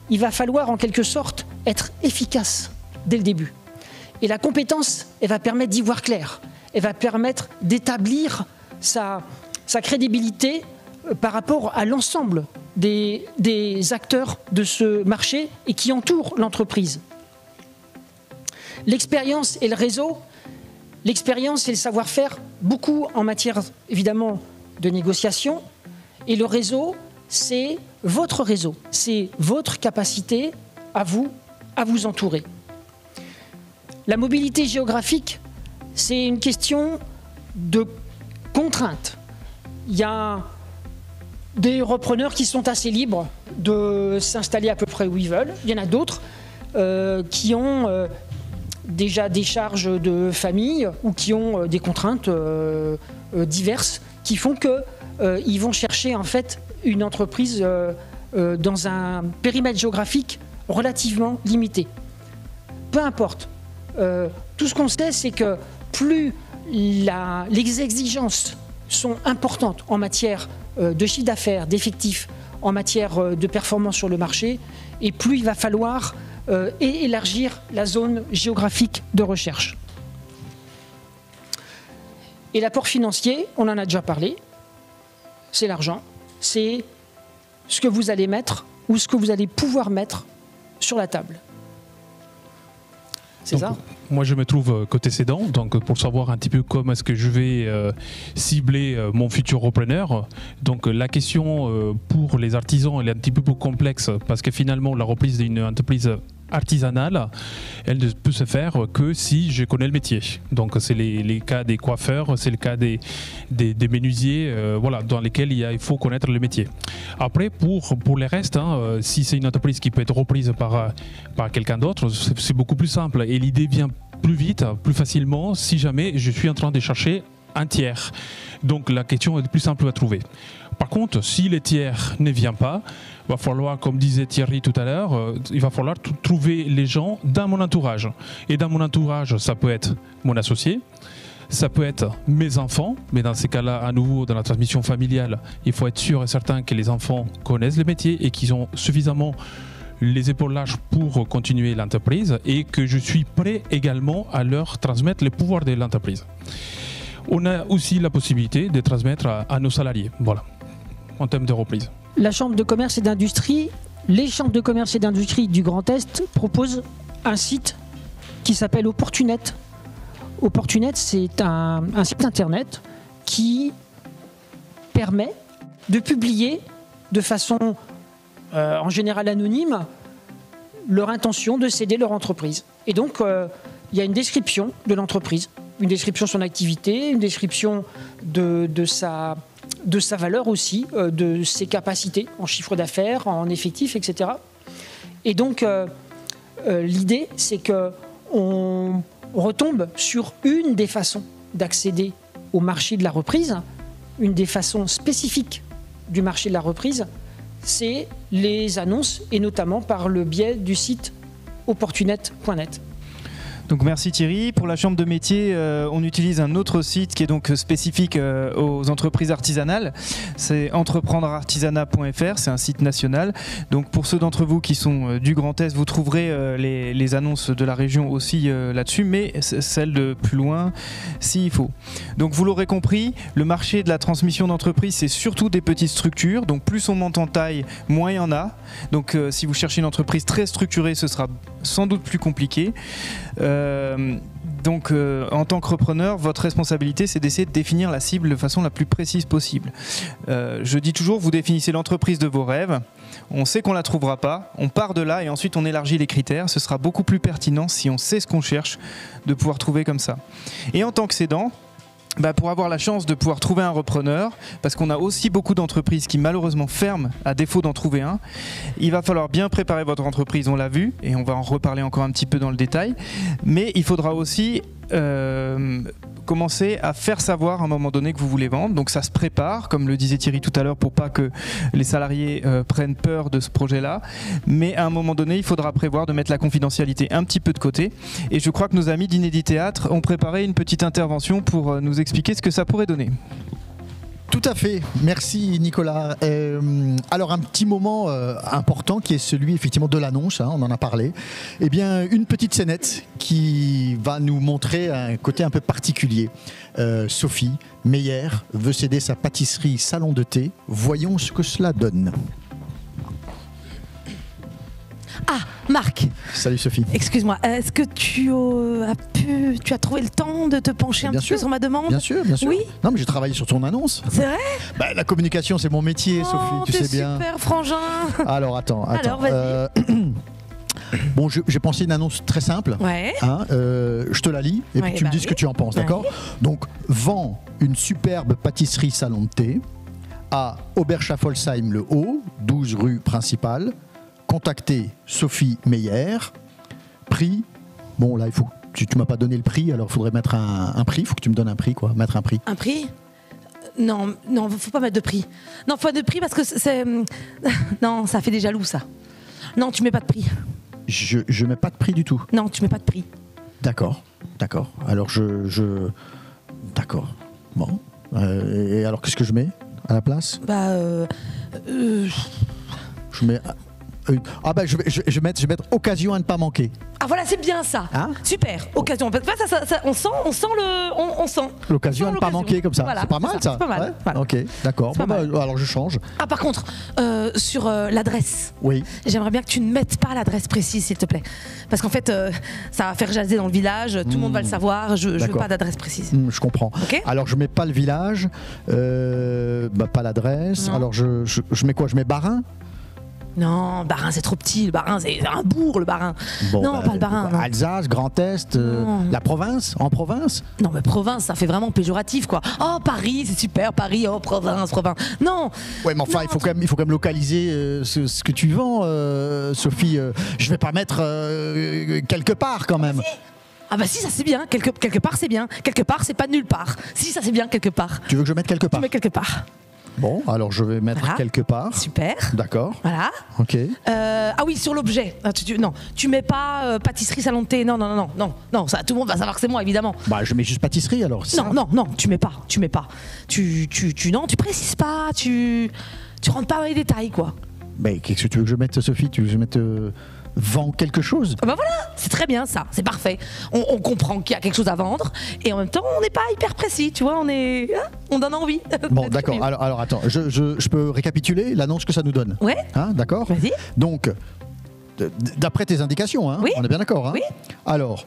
il va falloir en quelque sorte être efficace dès le début. Et la compétence, elle va permettre d'y voir clair. Elle va permettre d'établir sa crédibilité par rapport à l'ensemble des acteurs de ce marché et qui entourent l'entreprise. L'expérience et le réseau, l'expérience et le savoir-faire, beaucoup en matière évidemment de négociation, et le réseau, c'est votre réseau, c'est votre capacité à vous entourer. La mobilité géographique, c'est une question de contrainte. Il y a des repreneurs qui sont assez libres de s'installer à peu près où ils veulent. Il y en a d'autres qui ont déjà des charges de famille ou qui ont des contraintes diverses qui font qu'ils vont chercher en fait une entreprise dans un périmètre géographique relativement limité. Peu importe. Tout ce qu'on sait, c'est que plus les exigences sont importantes en matière de chiffre d'affaires, d'effectifs, en matière de performance sur le marché, et plus il va falloir élargir la zone géographique de recherche. Et l'apport financier, on en a déjà parlé, c'est l'argent, c'est ce que vous allez mettre ou ce que vous allez pouvoir mettre sur la table. C'est ça ? Moi, je me trouve côté cédant, donc pour savoir un petit peu comment est-ce que je vais cibler mon futur repreneur. Donc la question pour les artisans, elle est un petit peu plus complexe parce que finalement, la reprise d'une entreprise artisanale, elle ne peut se faire que si je connais le métier. Donc c'est les cas des coiffeurs, c'est le cas des menuisiers, voilà, dans lesquels il faut connaître le métier. Après, pour les restes, si c'est une entreprise qui peut être reprise par quelqu'un d'autre, c'est beaucoup plus simple. Et l'idée vient plus vite, plus facilement, si jamais je suis en train de chercher un tiers. Donc la question est plus simple à trouver. Par contre, si le tiers ne vient pas, il va falloir, comme disait Thierry tout à l'heure, il va falloir trouver les gens dans mon entourage. Et dans mon entourage, ça peut être mon associé, ça peut être mes enfants, mais dans ces cas-là, à nouveau, dans la transmission familiale, il faut être sûr et certain que les enfants connaissent le métier et qu'ils ont suffisamment les épaules larges pour continuer l'entreprise et que je suis prêt également à leur transmettre les pouvoirs de l'entreprise. On a aussi la possibilité de transmettre à nos salariés, voilà, en termes de reprise. La Chambre de commerce et d'industrie, les chambres de commerce et d'industrie du Grand Est proposent un site qui s'appelle Opportunet. Opportunet, c'est un site internet qui permet de publier de façon en général anonyme leur intention de céder leur entreprise. Et donc, il y a une description de l'entreprise, une description de son activité, une description de sa valeur aussi, de ses capacités en chiffre d'affaires, en effectifs, etc. Et donc, l'idée, c'est qu'on retombe sur une des façons d'accéder au marché de la reprise, une des façons spécifiques du marché de la reprise, c'est les annonces, et notamment par le biais du site opportunet.net. Donc merci Thierry. Pour la chambre de métier, on utilise un autre site qui est donc spécifique aux entreprises artisanales. C'est entreprendreartisanat.fr, c'est un site national. Donc pour ceux d'entre vous qui sont du Grand Est, vous trouverez les annonces de la région aussi là-dessus, mais celles de plus loin s'il faut. Donc vous l'aurez compris, le marché de la transmission d'entreprise, c'est surtout des petites structures. Donc plus on monte en taille, moins il y en a. Donc si vous cherchez une entreprise très structurée, ce sera sans doute plus compliqué. Donc en tant que repreneur, votre responsabilité, c'est d'essayer de définir la cible de façon la plus précise possible. Je dis toujours, vous définissez l'entreprise de vos rêves. On sait qu'on ne la trouvera pas, on part de là et ensuite on élargit les critères. Ce sera beaucoup plus pertinent si on sait ce qu'on cherche de pouvoir trouver comme ça. Et en tant que cédant, pour avoir la chance de pouvoir trouver un repreneur, parce qu'on a aussi beaucoup d'entreprises qui malheureusement ferment à défaut d'en trouver un, il va falloir bien préparer votre entreprise, on l'a vu, et on va en reparler encore un petit peu dans le détail, mais il faudra aussi commencer à faire savoir à un moment donné que vous voulez vendre. Donc ça se prépare, comme le disait Thierry tout à l'heure, pour pas que les salariés prennent peur de ce projet-là. Mais à un moment donné, il faudra prévoir de mettre la confidentialité un petit peu de côté. Et je crois que nos amis d'Inédit Théâtre ont préparé une petite intervention pour nous expliquer ce que ça pourrait donner. Tout à fait, merci Nicolas. Alors un petit moment important qui est celui effectivement de l'annonce, on en a parlé. Eh bien une petite scénette qui va nous montrer un côté un peu particulier. Sophie Meyer veut céder sa pâtisserie salon de thé. Voyons ce que cela donne. Ah, Marc. Salut Sophie. Excuse-moi, est-ce que tu as trouvé le temps de te pencher un petit peu sur ma demande? Bien sûr, bien sûr. Oui. Non, mais j'ai travaillé sur ton annonce. C'est vrai? La communication, c'est mon métier, Sophie, tu sais bien. Super, frangin. Alors, attends. Alors, vas-y. Bon, j'ai pensé une annonce très simple. Ouais. Je te la lis et puis tu me dis ce que tu en penses, d'accord? Donc, vend une superbe pâtisserie salon de thé à Oberschaffolsheim le Haut, 12 rue principale. Contactez Sophie Meyer. Prix, bon là il faut, tu m'as pas donné le prix, alors il faudrait mettre un prix, il faut que tu me donnes un prix quoi, mettre un prix. Un prix? Non, faut pas mettre de prix. Non, faut pas de prix parce que c'est... Non, ça fait des jaloux ça. Non, tu mets pas de prix. Je mets pas de prix du tout. Non, tu mets pas de prix. D'accord. Alors d'accord. Bon. Et alors qu'est-ce que je mets à la place? Je mets... je vais mettre occasion à ne pas manquer. Ah voilà, c'est bien ça. Super, occasion. Ça, on sent l'occasion à ne pas manquer comme ça. Voilà, c'est pas mal ça. C'est pas mal. Ouais. Voilà. Ok, d'accord. Alors je change. Ah par contre, sur l'adresse. Oui. J'aimerais bien que tu ne mettes pas l'adresse précise, s'il te plaît, parce qu'en fait, ça va faire jaser dans le village. Tout le monde va le savoir. Je veux pas d'adresse précise. Je comprends. Okay. Alors je mets pas le village, pas l'adresse. Non. Alors je mets quoi? Je mets Barin. Non, Barin c'est trop petit, le Barin c'est un bourg, le Barin. Bon, non, pas le Barin. Non. Alsace, Grand Est, la province, en province. Non, mais province, ça fait vraiment péjoratif quoi. Oh, Paris, c'est super, Paris, oh, province. Non. Ouais, mais enfin, il faut quand même localiser ce que tu vends, Sophie. Je vais pas mettre quelque part quand même. Ah bah si, ça c'est bien, quelque part c'est bien, quelque part c'est pas nulle part. Si, ça c'est bien quelque part. Tu veux que je mette quelque part? Tu mets quelque part. Bon, alors je vais mettre quelque part. Super. D'accord. Voilà. Ok. Ah oui, sur l'objet. Non, tu mets pas pâtisserie salon de thé. Non, ça, tout le monde va savoir que c'est moi, évidemment. Je mets juste pâtisserie alors. Non, tu mets pas. Tu précises pas. Tu rentres pas dans les détails, quoi. Qu'est-ce que tu veux que je mette, Sophie? Tu veux que je mette vend quelque chose? Voilà, c'est très bien ça, c'est parfait. On comprend qu'il y a quelque chose à vendre et en même temps on n'est pas hyper précis, tu vois, on donne envie. Bon, d'accord. Alors attends, je peux récapituler l'annonce que ça nous donne. Ouais. D'accord. Vas-y. Donc, d'après tes indications, oui. On est bien d'accord. Oui. Alors,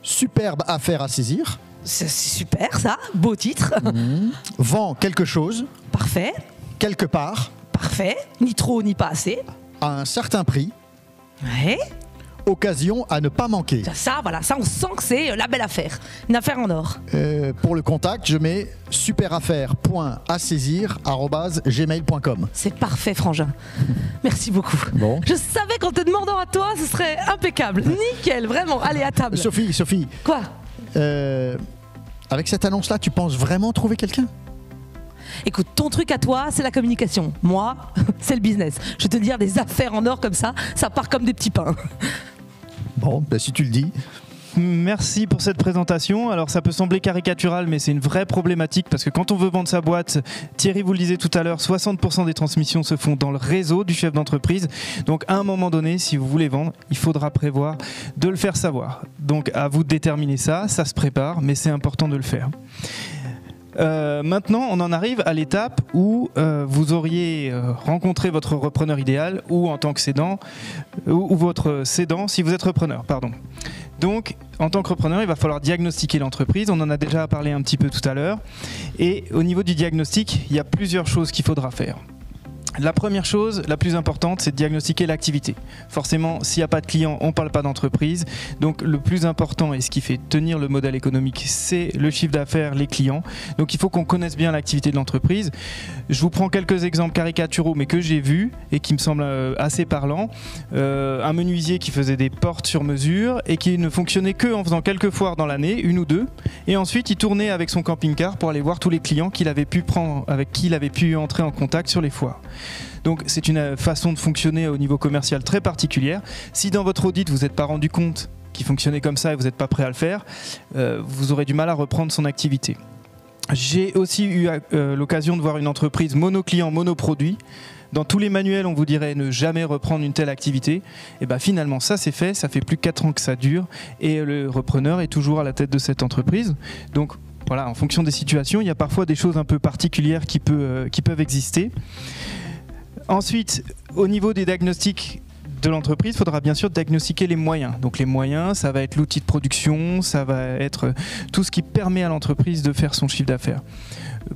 superbe affaire à saisir. C'est super ça, beau titre. Vend quelque chose. Parfait. Quelque part. Parfait. Ni trop ni pas assez. À un certain prix. Ouais. Occasion à ne pas manquer. Ça, voilà, ça on sent que c'est la belle affaire. Une affaire en or. Pour le contact, je mets superaffaire.asaisir@gmail.com. C'est parfait, frangin. Merci beaucoup. Bon. Je savais qu'en te demandant à toi, ce serait impeccable. Nickel, vraiment. Allez, à table. Sophie. Quoi? Avec cette annonce-là, tu penses vraiment trouver quelqu'un? Écoute, ton truc à toi, c'est la communication. Moi, c'est le business. Je vais te dire, des affaires en or comme ça part comme des petits pains. Bon, si tu le dis. Merci pour cette présentation. Alors ça peut sembler caricatural, mais c'est une vraie problématique parce que quand on veut vendre sa boîte, Thierry vous le disait tout à l'heure, 60% des transmissions se font dans le réseau du chef d'entreprise. Donc à un moment donné, si vous voulez vendre, il faudra prévoir de le faire savoir. Donc à vous de déterminer ça se prépare, mais c'est important de le faire. Maintenant, on en arrive à l'étape où vous auriez rencontré votre repreneur idéal ou en tant que cédant, ou votre cédant si vous êtes repreneur, pardon. Donc, en tant que repreneur, il va falloir diagnostiquer l'entreprise. On en a déjà parlé un petit peu tout à l'heure. Et au niveau du diagnostic, il y a plusieurs choses qu'il faudra faire. La première chose, la plus importante, c'est de diagnostiquer l'activité. Forcément, s'il n'y a pas de client, on ne parle pas d'entreprise. Donc le plus important et ce qui fait tenir le modèle économique, c'est le chiffre d'affaires, les clients. Donc il faut qu'on connaisse bien l'activité de l'entreprise. Je vous prends quelques exemples caricaturaux, mais que j'ai vus et qui me semblent assez parlants. Un menuisier qui faisait des portes sur mesure et qui ne fonctionnait que en faisant quelques foires dans l'année, une ou deux. Et ensuite, il tournait avec son camping-car pour aller voir tous les clients qu'il avait pu prendre, avec qui il avait pu entrer en contact sur les foires. Donc c'est une façon de fonctionner au niveau commercial très particulière. Si dans votre audit vous n'êtes pas rendu compte qu'il fonctionnait comme ça et vous n'êtes pas prêt à le faire, vous aurez du mal à reprendre son activité. J'ai aussi eu l'occasion de voir une entreprise monoclient, monoproduit. Dans tous les manuels, on vous dirait ne jamais reprendre une telle activité. Et bien finalement, ça c'est fait, ça fait plus de 4 ans que ça dure et le repreneur est toujours à la tête de cette entreprise. Donc voilà, en fonction des situations, il y a parfois des choses un peu particulières qui peuvent exister. Ensuite, au niveau des diagnostics de l'entreprise, il faudra bien sûr diagnostiquer les moyens. Donc les moyens, ça va être l'outil de production, ça va être tout ce qui permet à l'entreprise de faire son chiffre d'affaires.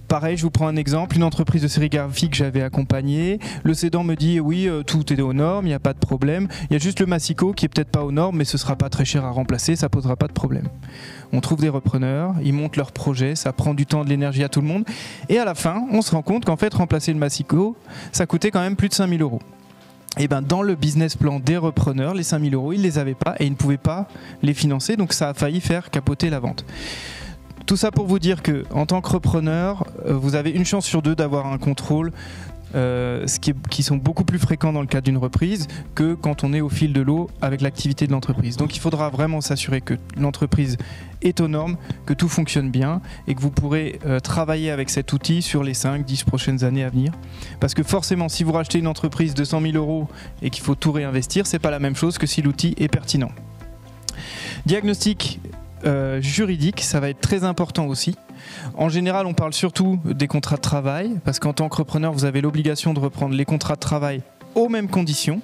Pareil, je vous prends un exemple, une entreprise de sérigraphie que j'avais accompagnée. Le cédant me dit oui, tout est aux normes, il n'y a pas de problème. Il y a juste le massicot qui est peut-être pas aux normes, mais ce ne sera pas très cher à remplacer, ça ne posera pas de problème. On trouve des repreneurs, ils montent leur projet, ça prend du temps, de l'énergie à tout le monde. Et à la fin, on se rend compte qu'en fait, remplacer le massicot, ça coûtait quand même plus de 5 000 €. Et ben dans le business plan des repreneurs, les 5 000 €, ils ne les avaient pas et ils ne pouvaient pas les financer, donc ça a failli faire capoter la vente. Tout ça pour vous dire que en tant que repreneur, vous avez une chance sur deux d'avoir un contrôle, qui sont beaucoup plus fréquents dans le cadre d'une reprise que quand on est au fil de l'eau avec l'activité de l'entreprise. Donc il faudra vraiment s'assurer que l'entreprise est aux normes, que tout fonctionne bien et que vous pourrez travailler avec cet outil sur les 5-10 prochaines années à venir. Parce que forcément, si vous rachetez une entreprise de 100 000 € et qu'il faut tout réinvestir, c'est pas la même chose que si l'outil est pertinent. Diagnostic juridique, ça va être très important aussi. En général, on parle surtout des contrats de travail, parce qu'en tant que repreneur, vous avez l'obligation de reprendre les contrats de travail aux mêmes conditions.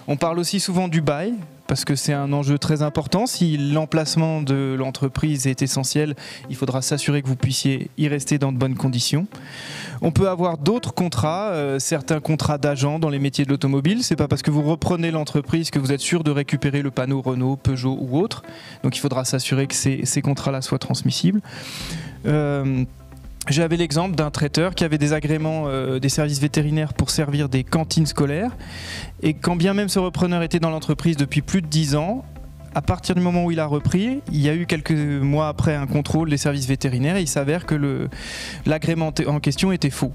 On parle aussi souvent du bail, parce que c'est un enjeu très important. Si l'emplacement de l'entreprise est essentiel, il faudra s'assurer que vous puissiez y rester dans de bonnes conditions. On peut avoir d'autres contrats, certains contrats d'agents dans les métiers de l'automobile. C'est pas parce que vous reprenez l'entreprise que vous êtes sûr de récupérer le panneau Renault, Peugeot ou autre. Donc il faudra s'assurer que ces contrats-là soient transmissibles. J'avais l'exemple d'un traiteur qui avait des agréments des services vétérinaires pour servir des cantines scolaires. Et quand bien même ce repreneur était dans l'entreprise depuis plus de 10 ans, à partir du moment où il a repris, il y a eu quelques mois après un contrôle des services vétérinaires et il s'avère que l'agrément en question était faux.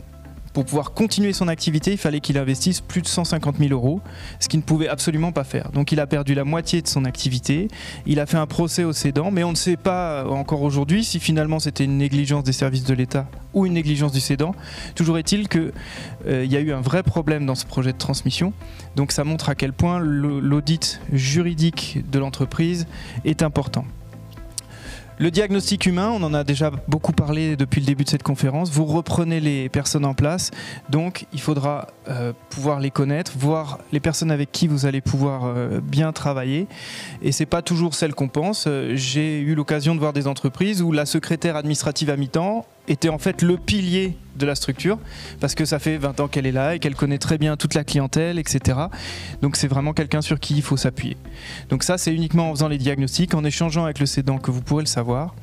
Pour pouvoir continuer son activité, il fallait qu'il investisse plus de 150 000 €, ce qu'il ne pouvait absolument pas faire. Donc il a perdu la moitié de son activité, il a fait un procès au cédant, mais on ne sait pas encore aujourd'hui si finalement c'était une négligence des services de l'État ou une négligence du cédant. Toujours est-il qu'il y a eu un vrai problème dans ce projet de transmission, donc ça montre à quel point l'audit juridique de l'entreprise est important. Le diagnostic humain, on en a déjà beaucoup parlé depuis le début de cette conférence. Vous reprenez les personnes en place, donc il faudra pouvoir les connaître, voir les personnes avec qui vous allez pouvoir bien travailler. Et c'est pas toujours celle qu'on pense. J'ai eu l'occasion de voir des entreprises où la secrétaire administrative à mi-temps était en fait le pilier de la structure, parce que ça fait 20 ans qu'elle est là et qu'elle connaît très bien toute la clientèle, etc. Donc c'est vraiment quelqu'un sur qui il faut s'appuyer. Donc ça, c'est uniquement en faisant les diagnostics, en échangeant avec le cédant que vous pourrez le savoir.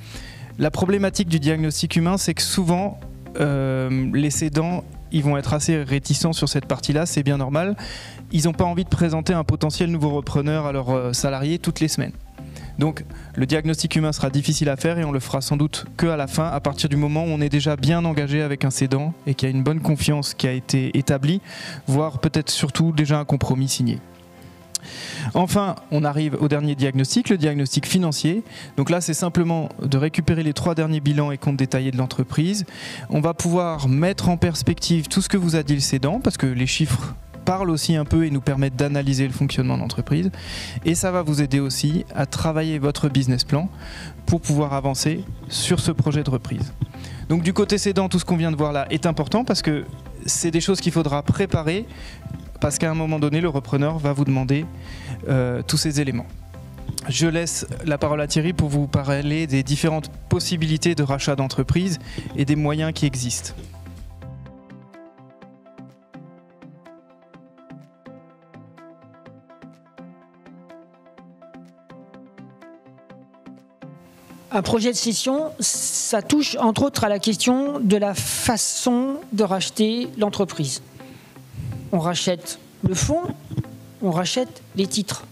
La problématique du diagnostic humain, c'est que souvent, les cédants, ils vont être assez réticents sur cette partie-là, c'est bien normal. Ils n'ont pas envie de présenter un potentiel nouveau repreneur à leurs salariés toutes les semaines. Donc le diagnostic humain sera difficile à faire et on le fera sans doute qu'à la fin, à partir du moment où on est déjà bien engagé avec un cédant et qu'il y a une bonne confiance qui a été établie, voire peut-être surtout déjà un compromis signé. Enfin, on arrive au dernier diagnostic, le diagnostic financier. Donc là, c'est simplement de récupérer les 3 derniers bilans et comptes détaillés de l'entreprise. On va pouvoir mettre en perspective tout ce que vous a dit le cédant, parce que les chiffres parlent aussi un peu et nous permettent d'analyser le fonctionnement de l'entreprise. Et ça va vous aider aussi à travailler votre business plan pour pouvoir avancer sur ce projet de reprise. Donc du côté cédant, tout ce qu'on vient de voir là est important parce que c'est des choses qu'il faudra préparer parce qu'à un moment donné, le repreneur va vous demander tous ces éléments. Je laisse la parole à Thierry pour vous parler des différentes possibilités de rachat d'entreprise et des moyens qui existent. Un projet de cession, ça touche entre autres à la question de la façon de racheter l'entreprise. On rachète le fonds, on rachète les titres.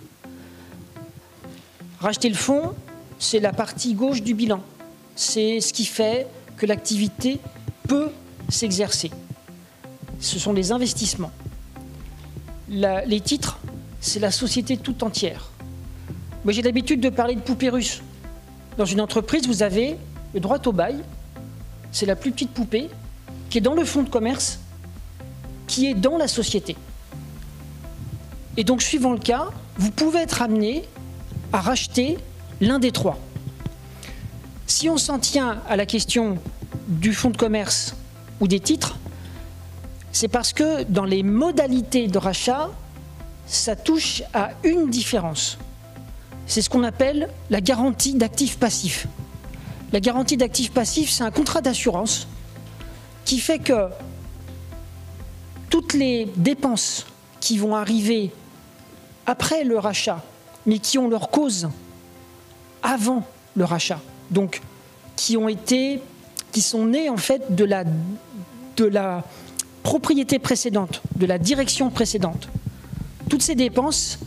Racheter le fonds, c'est la partie gauche du bilan. C'est ce qui fait que l'activité peut s'exercer. Ce sont les investissements. Les titres, c'est la société tout entière. Moi, j'ai l'habitude de parler de poupée russe. Dans une entreprise, vous avez le droit au bail, c'est la plus petite poupée, qui est dans le fonds de commerce, qui est dans la société. Et donc, suivant le cas, vous pouvez être amené à racheter l'un des 3. Si on s'en tient à la question du fonds de commerce ou des titres, c'est parce que dans les modalités de rachat, ça touche à une différence. C'est ce qu'on appelle la garantie d'actifs passifs. La garantie d'actifs passifs, c'est un contrat d'assurance qui fait que toutes les dépenses qui vont arriver après le rachat, mais qui ont leur cause avant le rachat, donc qui sont nées en fait de la propriété précédente, de la direction précédente. Toutes ces dépenses,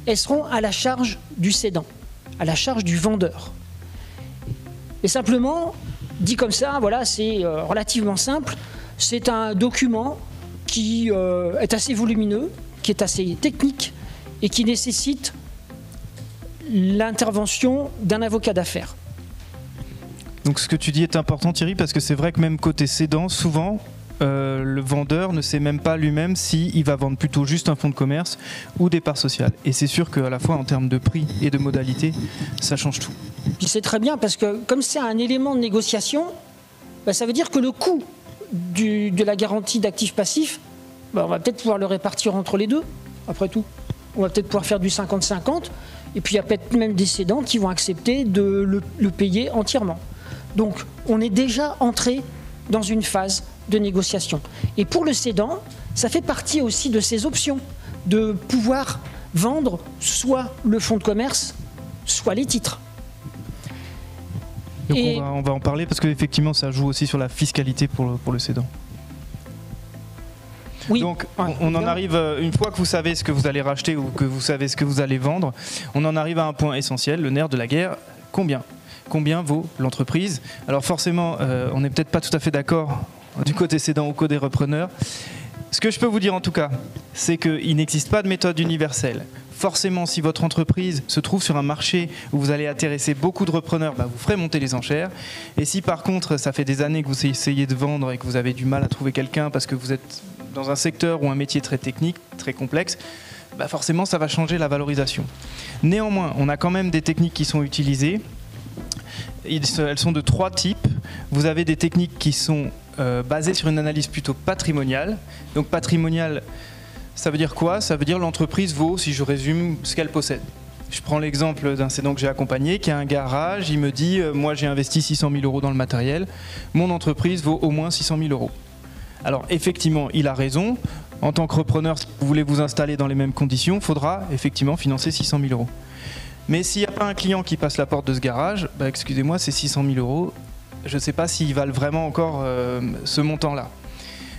elles seront à la charge du cédant, à la charge du vendeur. Et simplement, dit comme ça, voilà, c'est relativement simple. C'est un document qui est assez volumineux, qui est assez technique et qui nécessite l'intervention d'un avocat d'affaires. Donc ce que tu dis est important, Thierry, parce que c'est vrai que même côté cédant, souvent, le vendeur ne sait même pas lui-même s'il va vendre plutôt juste un fonds de commerce ou des parts sociales. Et c'est sûr qu'à la fois en termes de prix et de modalités, ça change tout. Puis c'est très bien parce que comme c'est un élément de négociation, ça veut dire que le coût de la garantie d'actifs passifs, on va peut-être pouvoir le répartir entre les deux, après tout. On va peut-être pouvoir faire du 50-50, et puis il y a peut-être même des cédants qui vont accepter de le payer entièrement. Donc on est déjà entré dans une phase de négociation. Et pour le cédant, ça fait partie aussi de ses options, de pouvoir vendre soit le fonds de commerce, soit les titres. Donc on va en parler parce qu'effectivement ça joue aussi sur la fiscalité pour le cédant. Oui. Donc on en arrive, une fois que vous savez ce que vous allez racheter ou que vous savez ce que vous allez vendre, on en arrive à un point essentiel, le nerf de la guerre, combien vaut l'entreprise? Alors forcément, on n'est peut-être pas tout à fait d'accord du côté cédant ou côté repreneur. Ce que je peux vous dire en tout cas, c'est qu'il n'existe pas de méthode universelle. Forcément, si votre entreprise se trouve sur un marché où vous allez intéresser beaucoup de repreneurs, vous ferez monter les enchères. Et si par contre, ça fait des années que vous essayez de vendre et que vous avez du mal à trouver quelqu'un parce que vous êtes dans un secteur ou un métier très technique, très complexe, forcément, ça va changer la valorisation. Néanmoins, on a quand même des techniques qui sont utilisées. Elles sont de 3 types. Vous avez des techniques qui sont basées sur une analyse plutôt patrimoniale. Donc patrimoniale, ça veut dire quoi? Ça veut dire l'entreprise vaut, si je résume, ce qu'elle possède. Je prends l'exemple d'un cédant que j'ai accompagné qui a un garage. Il me dit, moi j'ai investi 600 000 € dans le matériel. Mon entreprise vaut au moins 600 000 €. Alors effectivement, il a raison. En tant que repreneur, si vous voulez vous installer dans les mêmes conditions, il faudra effectivement financer 600 000 €. Mais s'il n'y a pas un client qui passe la porte de ce garage, excusez-moi, c'est 600 000 €. Je ne sais pas s'ils valent vraiment encore ce montant-là.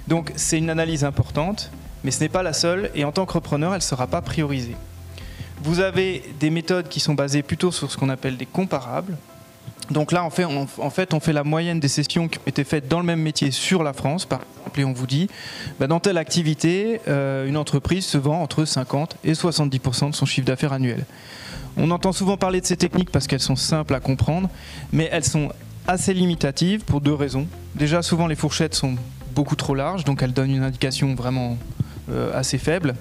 Donc c'est une analyse importante, mais ce n'est pas la seule. Et en tant que repreneur, elle ne sera pas priorisée. Vous avez des méthodes qui sont basées plutôt sur ce qu'on appelle des comparables. Donc là, en fait, on fait la moyenne des sessions qui ont été faites dans le même métier sur la France, par exemple, et on vous dit, dans telle activité, une entreprise se vend entre 50 et 70% de son chiffre d'affaires annuel. On entend souvent parler de ces techniques parce qu'elles sont simples à comprendre, mais elles sont assez limitatives pour deux raisons. Déjà, souvent, les fourchettes sont beaucoup trop larges, donc elles donnent une indication vraiment assez faible.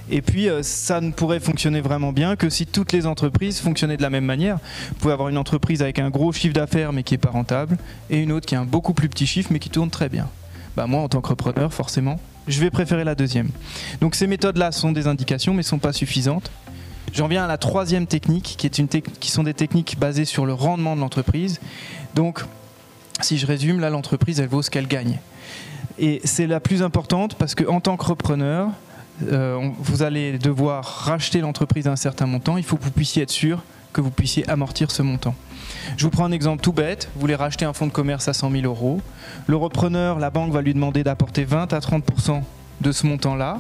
Et puis ça ne pourrait fonctionner vraiment bien que si toutes les entreprises fonctionnaient de la même manière. Vous pouvez avoir une entreprise avec un gros chiffre d'affaires mais qui n'est pas rentable, et une autre qui a un beaucoup plus petit chiffre mais qui tourne très bien. Moi, en tant que repreneur, forcément, je vais préférer la deuxième. Donc ces méthodes-là sont des indications mais ne sont pas suffisantes. J'en viens à la troisième technique, qui sont des techniques basées sur le rendement de l'entreprise. Donc, si je résume, là, l'entreprise, elle vaut ce qu'elle gagne. Et c'est la plus importante parce qu'en tant que repreneur, vous allez devoir racheter l'entreprise à un certain montant. Il faut que vous puissiez être sûr que vous puissiez amortir ce montant. Je vous prends un exemple tout bête. Vous voulez racheter un fonds de commerce à 100 000 €. Le repreneur, la banque va lui demander d'apporter 20 à 30% de ce montant-là.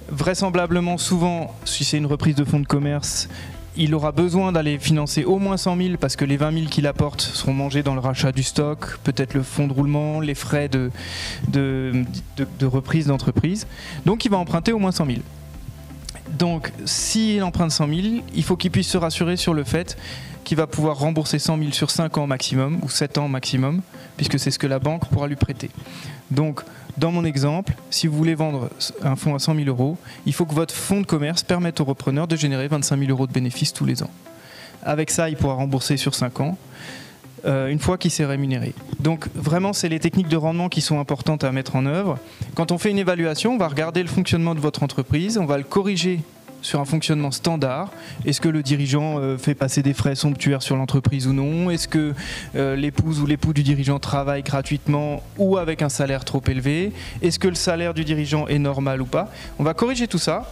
Vraisemblablement, souvent, si c'est une reprise de fonds de commerce, il aura besoin d'aller financer au moins 100 000 parce que les 20 000 qu'il apporte seront mangés dans le rachat du stock, peut-être le fonds de roulement, les frais de reprise d'entreprise. Donc il va emprunter au moins 100 000. Donc s'il emprunte 100 000, il faut qu'il puisse se rassurer sur le fait qu'il va pouvoir rembourser 100 000 sur 5 ans maximum ou 7 ans maximum, puisque c'est ce que la banque pourra lui prêter. Donc dans mon exemple, si vous voulez vendre un fonds à 100 000 €, il faut que votre fonds de commerce permette au repreneur de générer 25 000 € de bénéfices tous les ans. Avec ça, il pourra rembourser sur 5 ans, une fois qu'il s'est rémunéré. Donc vraiment, c'est les techniques de rendement qui sont importantes à mettre en œuvre. Quand on fait une évaluation, on va regarder le fonctionnement de votre entreprise, on va le corriger sur un fonctionnement standard. Est-ce que le dirigeant fait passer des frais somptuaires sur l'entreprise ou non? Est-ce que l'épouse ou l'époux du dirigeant travaille gratuitement ou avec un salaire trop élevé? Est-ce que le salaire du dirigeant est normal ou pas? On va corriger tout ça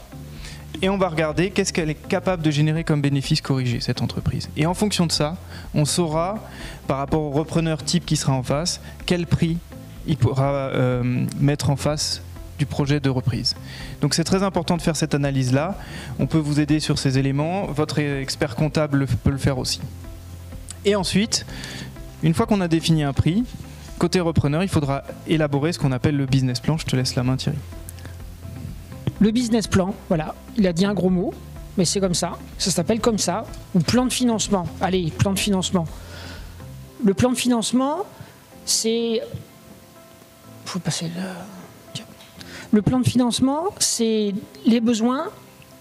et on va regarder qu'est-ce qu'elle est capable de générer comme bénéfice corrigé, cette entreprise. Et en fonction de ça, on saura, par rapport au repreneur type qui sera en face, quel prix il pourra mettre en face du projet de reprise. Donc c'est très important de faire cette analyse-là. On peut vous aider sur ces éléments. Votre expert comptable peut le faire aussi. Et ensuite, une fois qu'on a défini un prix, côté repreneur, il faudra élaborer ce qu'on appelle le business plan. Je te laisse la main, Thierry. Le business plan, voilà, il a dit un gros mot, mais c'est comme ça s'appelle comme ça, ou plan de financement. Allez, plan de financement. Le plan de financement, c'est... faut passer le plan de financement, c'est les besoins,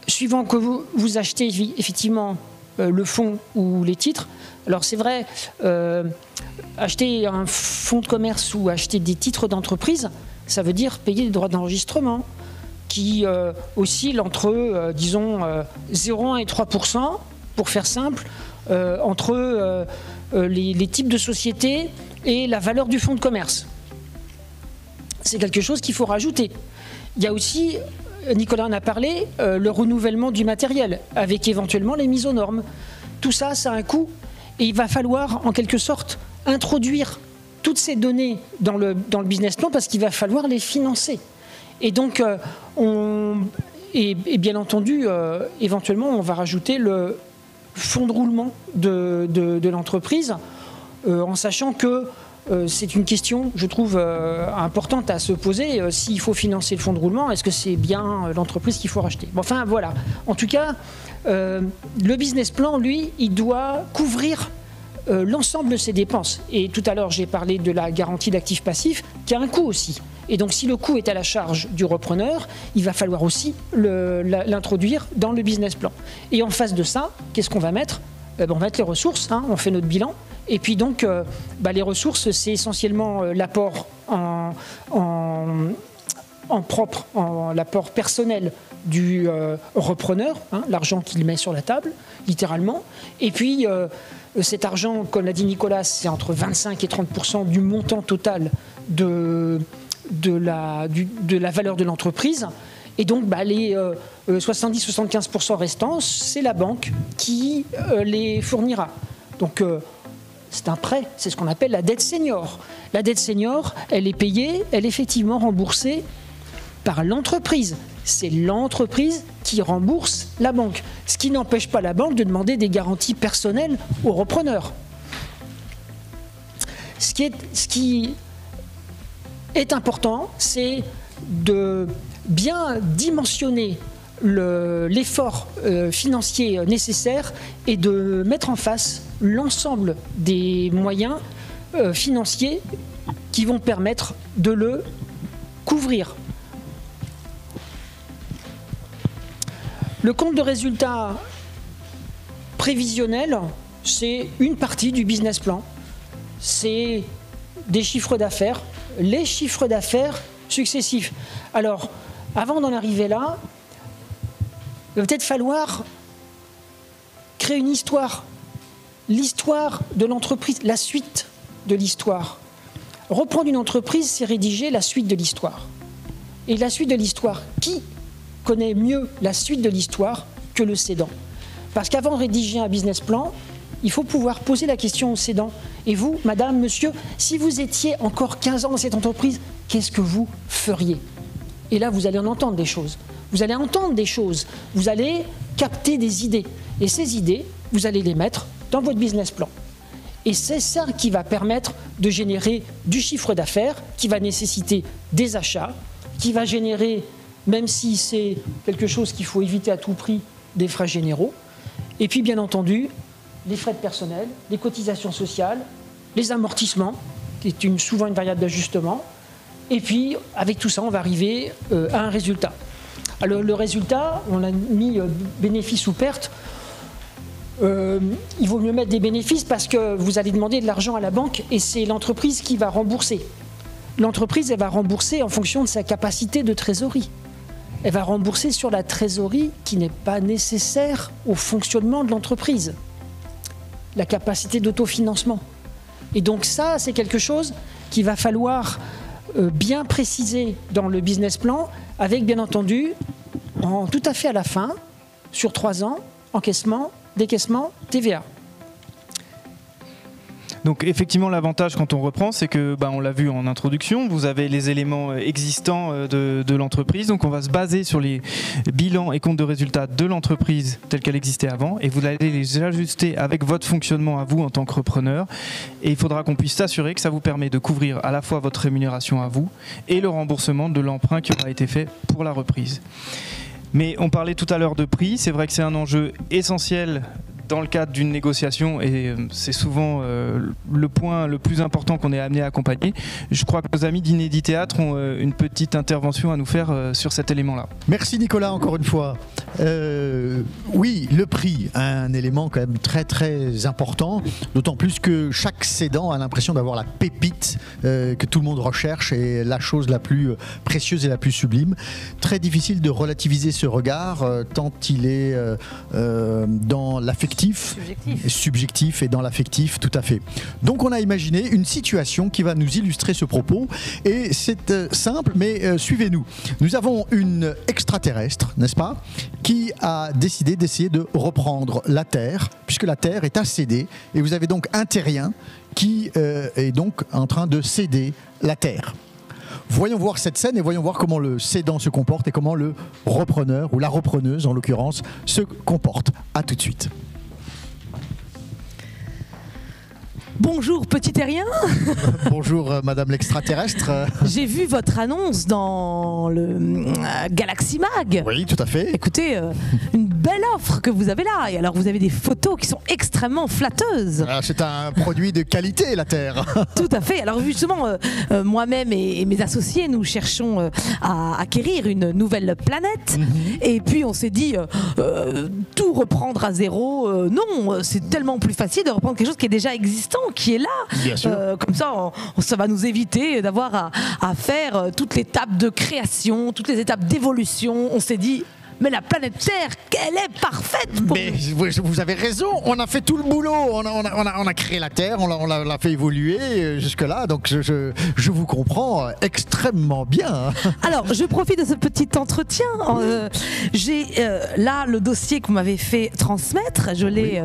suivant que vous achetez effectivement le fonds ou les titres. Alors c'est vrai, acheter un fonds de commerce ou acheter des titres d'entreprise, ça veut dire payer des droits d'enregistrement qui oscillent entre, disons, 0,1 et 3%, pour faire simple, entre les types de sociétés et la valeur du fonds de commerce. C'est quelque chose qu'il faut rajouter. Il y a aussi, Nicolas en a parlé, le renouvellement du matériel, avec éventuellement les mises aux normes. Tout ça, ça a un coût, et il va falloir, en quelque sorte, introduire toutes ces données dans le business plan, parce qu'il va falloir les financer. Et donc, bien entendu, éventuellement, on va rajouter le fonds de roulement de l'entreprise, en sachant que c'est une question, je trouve, importante à se poser. S'il faut financer le fonds de roulement, est-ce que c'est bien l'entreprise qu'il faut racheter? Bon, enfin, voilà. En tout cas, le business plan, lui, il doit couvrir l'ensemble de ses dépenses. Et tout à l'heure, j'ai parlé de la garantie d'actifs passifs, qui a un coût aussi. Et donc, si le coût est à la charge du repreneur, il va falloir aussi l'introduire dans le business plan. Et en face de ça, qu'est-ce qu'on va mettre? On va mettre les ressources, hein, on fait notre bilan. Et puis donc, les ressources, c'est essentiellement l'apport en propre, l'apport personnel du repreneur, hein, l'argent qu'il met sur la table, littéralement. Et puis, cet argent, comme l'a dit Nicolas, c'est entre 25 et 30% du montant total de la valeur de l'entreprise. Et donc, les 70-75% restants, c'est la banque qui les fournira. Donc, c'est un prêt, c'est ce qu'on appelle la dette senior. La dette senior, elle est payée, elle est effectivement remboursée par l'entreprise. C'est l'entreprise qui rembourse la banque. Ce qui n'empêche pas la banque de demander des garanties personnelles aux repreneurs. Ce qui est important, c'est de bien dimensionner l'effort financier nécessaire et de mettre en face l'ensemble des moyens financiers qui vont permettre de le couvrir. Le compte de résultat prévisionnel, c'est une partie du business plan. C'est des chiffres d'affaires, les chiffres d'affaires successifs. Alors, avant d'en arriver là, il va peut-être falloir créer une histoire. L'histoire de l'entreprise, la suite de l'histoire. Reprendre une entreprise, c'est rédiger la suite de l'histoire. Et la suite de l'histoire, qui connaît mieux la suite de l'histoire que le cédant? Parce qu'avant de rédiger un business plan, il faut pouvoir poser la question au cédant. Et vous, madame, monsieur, si vous étiez encore 15 ans dans cette entreprise, qu'est-ce que vous feriez? Et là, vous allez en entendre des choses. Vous allez entendre des choses. Vous allez capter des idées. Et ces idées, vous allez les mettre dans votre business plan. Et c'est ça qui va permettre de générer du chiffre d'affaires, qui va nécessiter des achats, qui va générer, même si c'est quelque chose qu'il faut éviter à tout prix, des frais généraux. Et puis, bien entendu, les frais de personnel, les cotisations sociales, les amortissements, qui est souvent une variable d'ajustement. Et puis, avec tout ça, on va arriver à un résultat. Alors, le résultat, on a mis bénéfice ou perte. Il vaut mieux mettre des bénéfices parce que vous allez demander de l'argent à la banque et c'est l'entreprise qui va rembourser. L'entreprise, elle va rembourser en fonction de sa capacité de trésorerie. Elle va rembourser sur la trésorerie qui n'est pas nécessaire au fonctionnement de l'entreprise. La capacité d'autofinancement. Et donc ça, c'est quelque chose qu'il va falloir bien préciser dans le business plan, avec bien entendu, tout à fait à la fin, sur 3 ans, encaissement, décaissement, TVA. Donc effectivement, l'avantage quand on reprend, c'est que, on l'a vu en introduction, vous avez les éléments existants de l'entreprise. Donc on va se baser sur les bilans et comptes de résultats de l'entreprise telle qu'elle existait avant, et vous allez les ajuster avec votre fonctionnement à vous en tant que repreneur. Et il faudra qu'on puisse s'assurer que ça vous permet de couvrir à la fois votre rémunération à vous et le remboursement de l'emprunt qui aura été fait pour la reprise. Mais on parlait tout à l'heure de prix, c'est vrai que c'est un enjeu essentiel dans le cadre d'une négociation et c'est souvent le point le plus important qu'on est amené à accompagner. Je crois que nos amis d'Inédit Théâtre ont une petite intervention à nous faire sur cet élément-là. Merci Nicolas encore une fois. Oui, le prix, un élément quand même très très important, d'autant plus que chaque cédant a l'impression d'avoir la pépite que tout le monde recherche et la chose la plus précieuse et la plus sublime. Très difficile de relativiser ce regard tant il est dans l'affectif, subjectif et dans l'affectif, tout à fait. Donc on a imaginé une situation qui va nous illustrer ce propos et c'est simple, mais suivez-nous. Nous avons une extraterrestre, n'est-ce pas, qui a décidé d'essayer de reprendre la Terre, puisque la Terre est à céder, et vous avez donc un terrien qui est donc en train de céder la Terre. Voyons voir cette scène et voyons voir comment le cédant se comporte et comment le repreneur, ou la repreneuse en l'occurrence, se comporte. À tout de suite. Bonjour petit terrien. Bonjour madame l'extraterrestre. J'ai vu votre annonce dans le Galaxy Mag. Oui, tout à fait. Écoutez, une belle offre que vous avez là. Et alors vous avez des photos qui sont extrêmement flatteuses. C'est un produit de qualité, la Terre. Tout à fait. Alors justement, moi-même et mes associés, nous cherchons à acquérir une nouvelle planète. Et puis on s'est dit, tout reprendre à zéro, non, c'est tellement plus facile de reprendre quelque chose qui est déjà existant, qui est là. Bien sûr. Comme ça, ça va nous éviter d'avoir à faire toutes les étapes de création, toutes les étapes d'évolution. On s'est dit, mais la planète Terre, qu'elle est parfaite pour mais nous. Vous avez raison, on a fait tout le boulot, on a créé la Terre, on l'a fait évoluer jusque-là, donc je vous comprends extrêmement bien. Alors, je profite de ce petit entretien. J'ai là le dossier que vous m'avez fait transmettre, je l'ai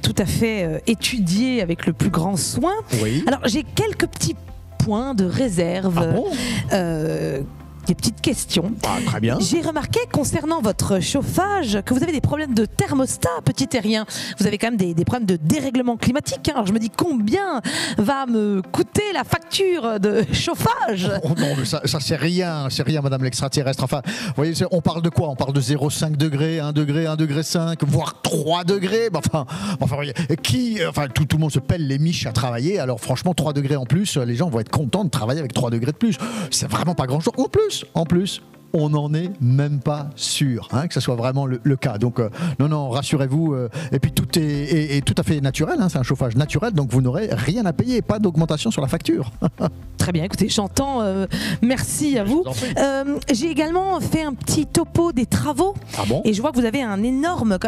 tout à fait étudié avec le plus grand soin. Oui. Alors, j'ai quelques petits points de réserve. Ah bon des petites questions. Ah, très bien. J'ai remarqué concernant votre chauffage que vous avez des problèmes de thermostat, petit terrien. Vous avez quand même des problèmes de dérèglement climatique. Alors je me dis combien va me coûter la facture de chauffage? Oh non, mais ça c'est rien, madame l'extraterrestre. Enfin, vous voyez, on parle de quoi? On parle de 0,5 degrés, 1 degré, 1 degré 5, voire 3 degrés. Enfin, voyez, tout le monde se pèle les miches à travailler. Alors franchement, 3 degrés en plus, les gens vont être contents de travailler avec 3 degrés de plus. C'est vraiment pas grand-chose. En plus, on n'en est même pas sûr que ce soit vraiment le cas. Donc non, rassurez-vous. Et puis tout est tout à fait naturel. C'est un chauffage naturel, donc vous n'aurez rien à payer, pas d'augmentation sur la facture. Très bien, écoutez, j'entends. Merci à vous. J'ai également fait un petit topo des travaux. Ah bon? Et je vois que vous avez un énorme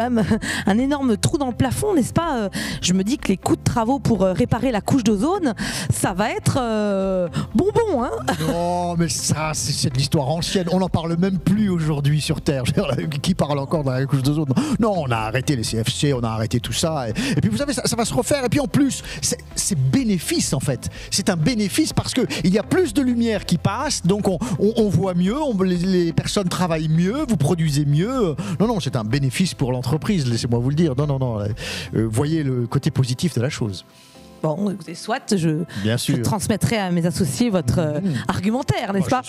trou dans le plafond, n'est-ce pas? Je me dis que les coûts de travaux pour réparer la couche d'ozone, ça va être bonbon. Non, mais ça, c'est de l'histoire ancienne. On n'en parle même plus aujourd'hui sur Terre. Qui parle encore de la couche d'ozone? Non, on a arrêté les CFC, on a arrêté tout ça. Et puis vous savez, ça va se refaire. Et puis en plus, c'est bénéfice en fait. C'est un bénéfice parce qu'il y a plus de lumière qui passe, donc on voit mieux, les personnes travaillent mieux, vous produisez mieux. Non, c'est un bénéfice pour l'entreprise, laissez-moi vous le dire. Non. Voyez le côté positif de la chose. Bon, écoutez, soit je transmettrai à mes associés votre argumentaire, n'est-ce pas?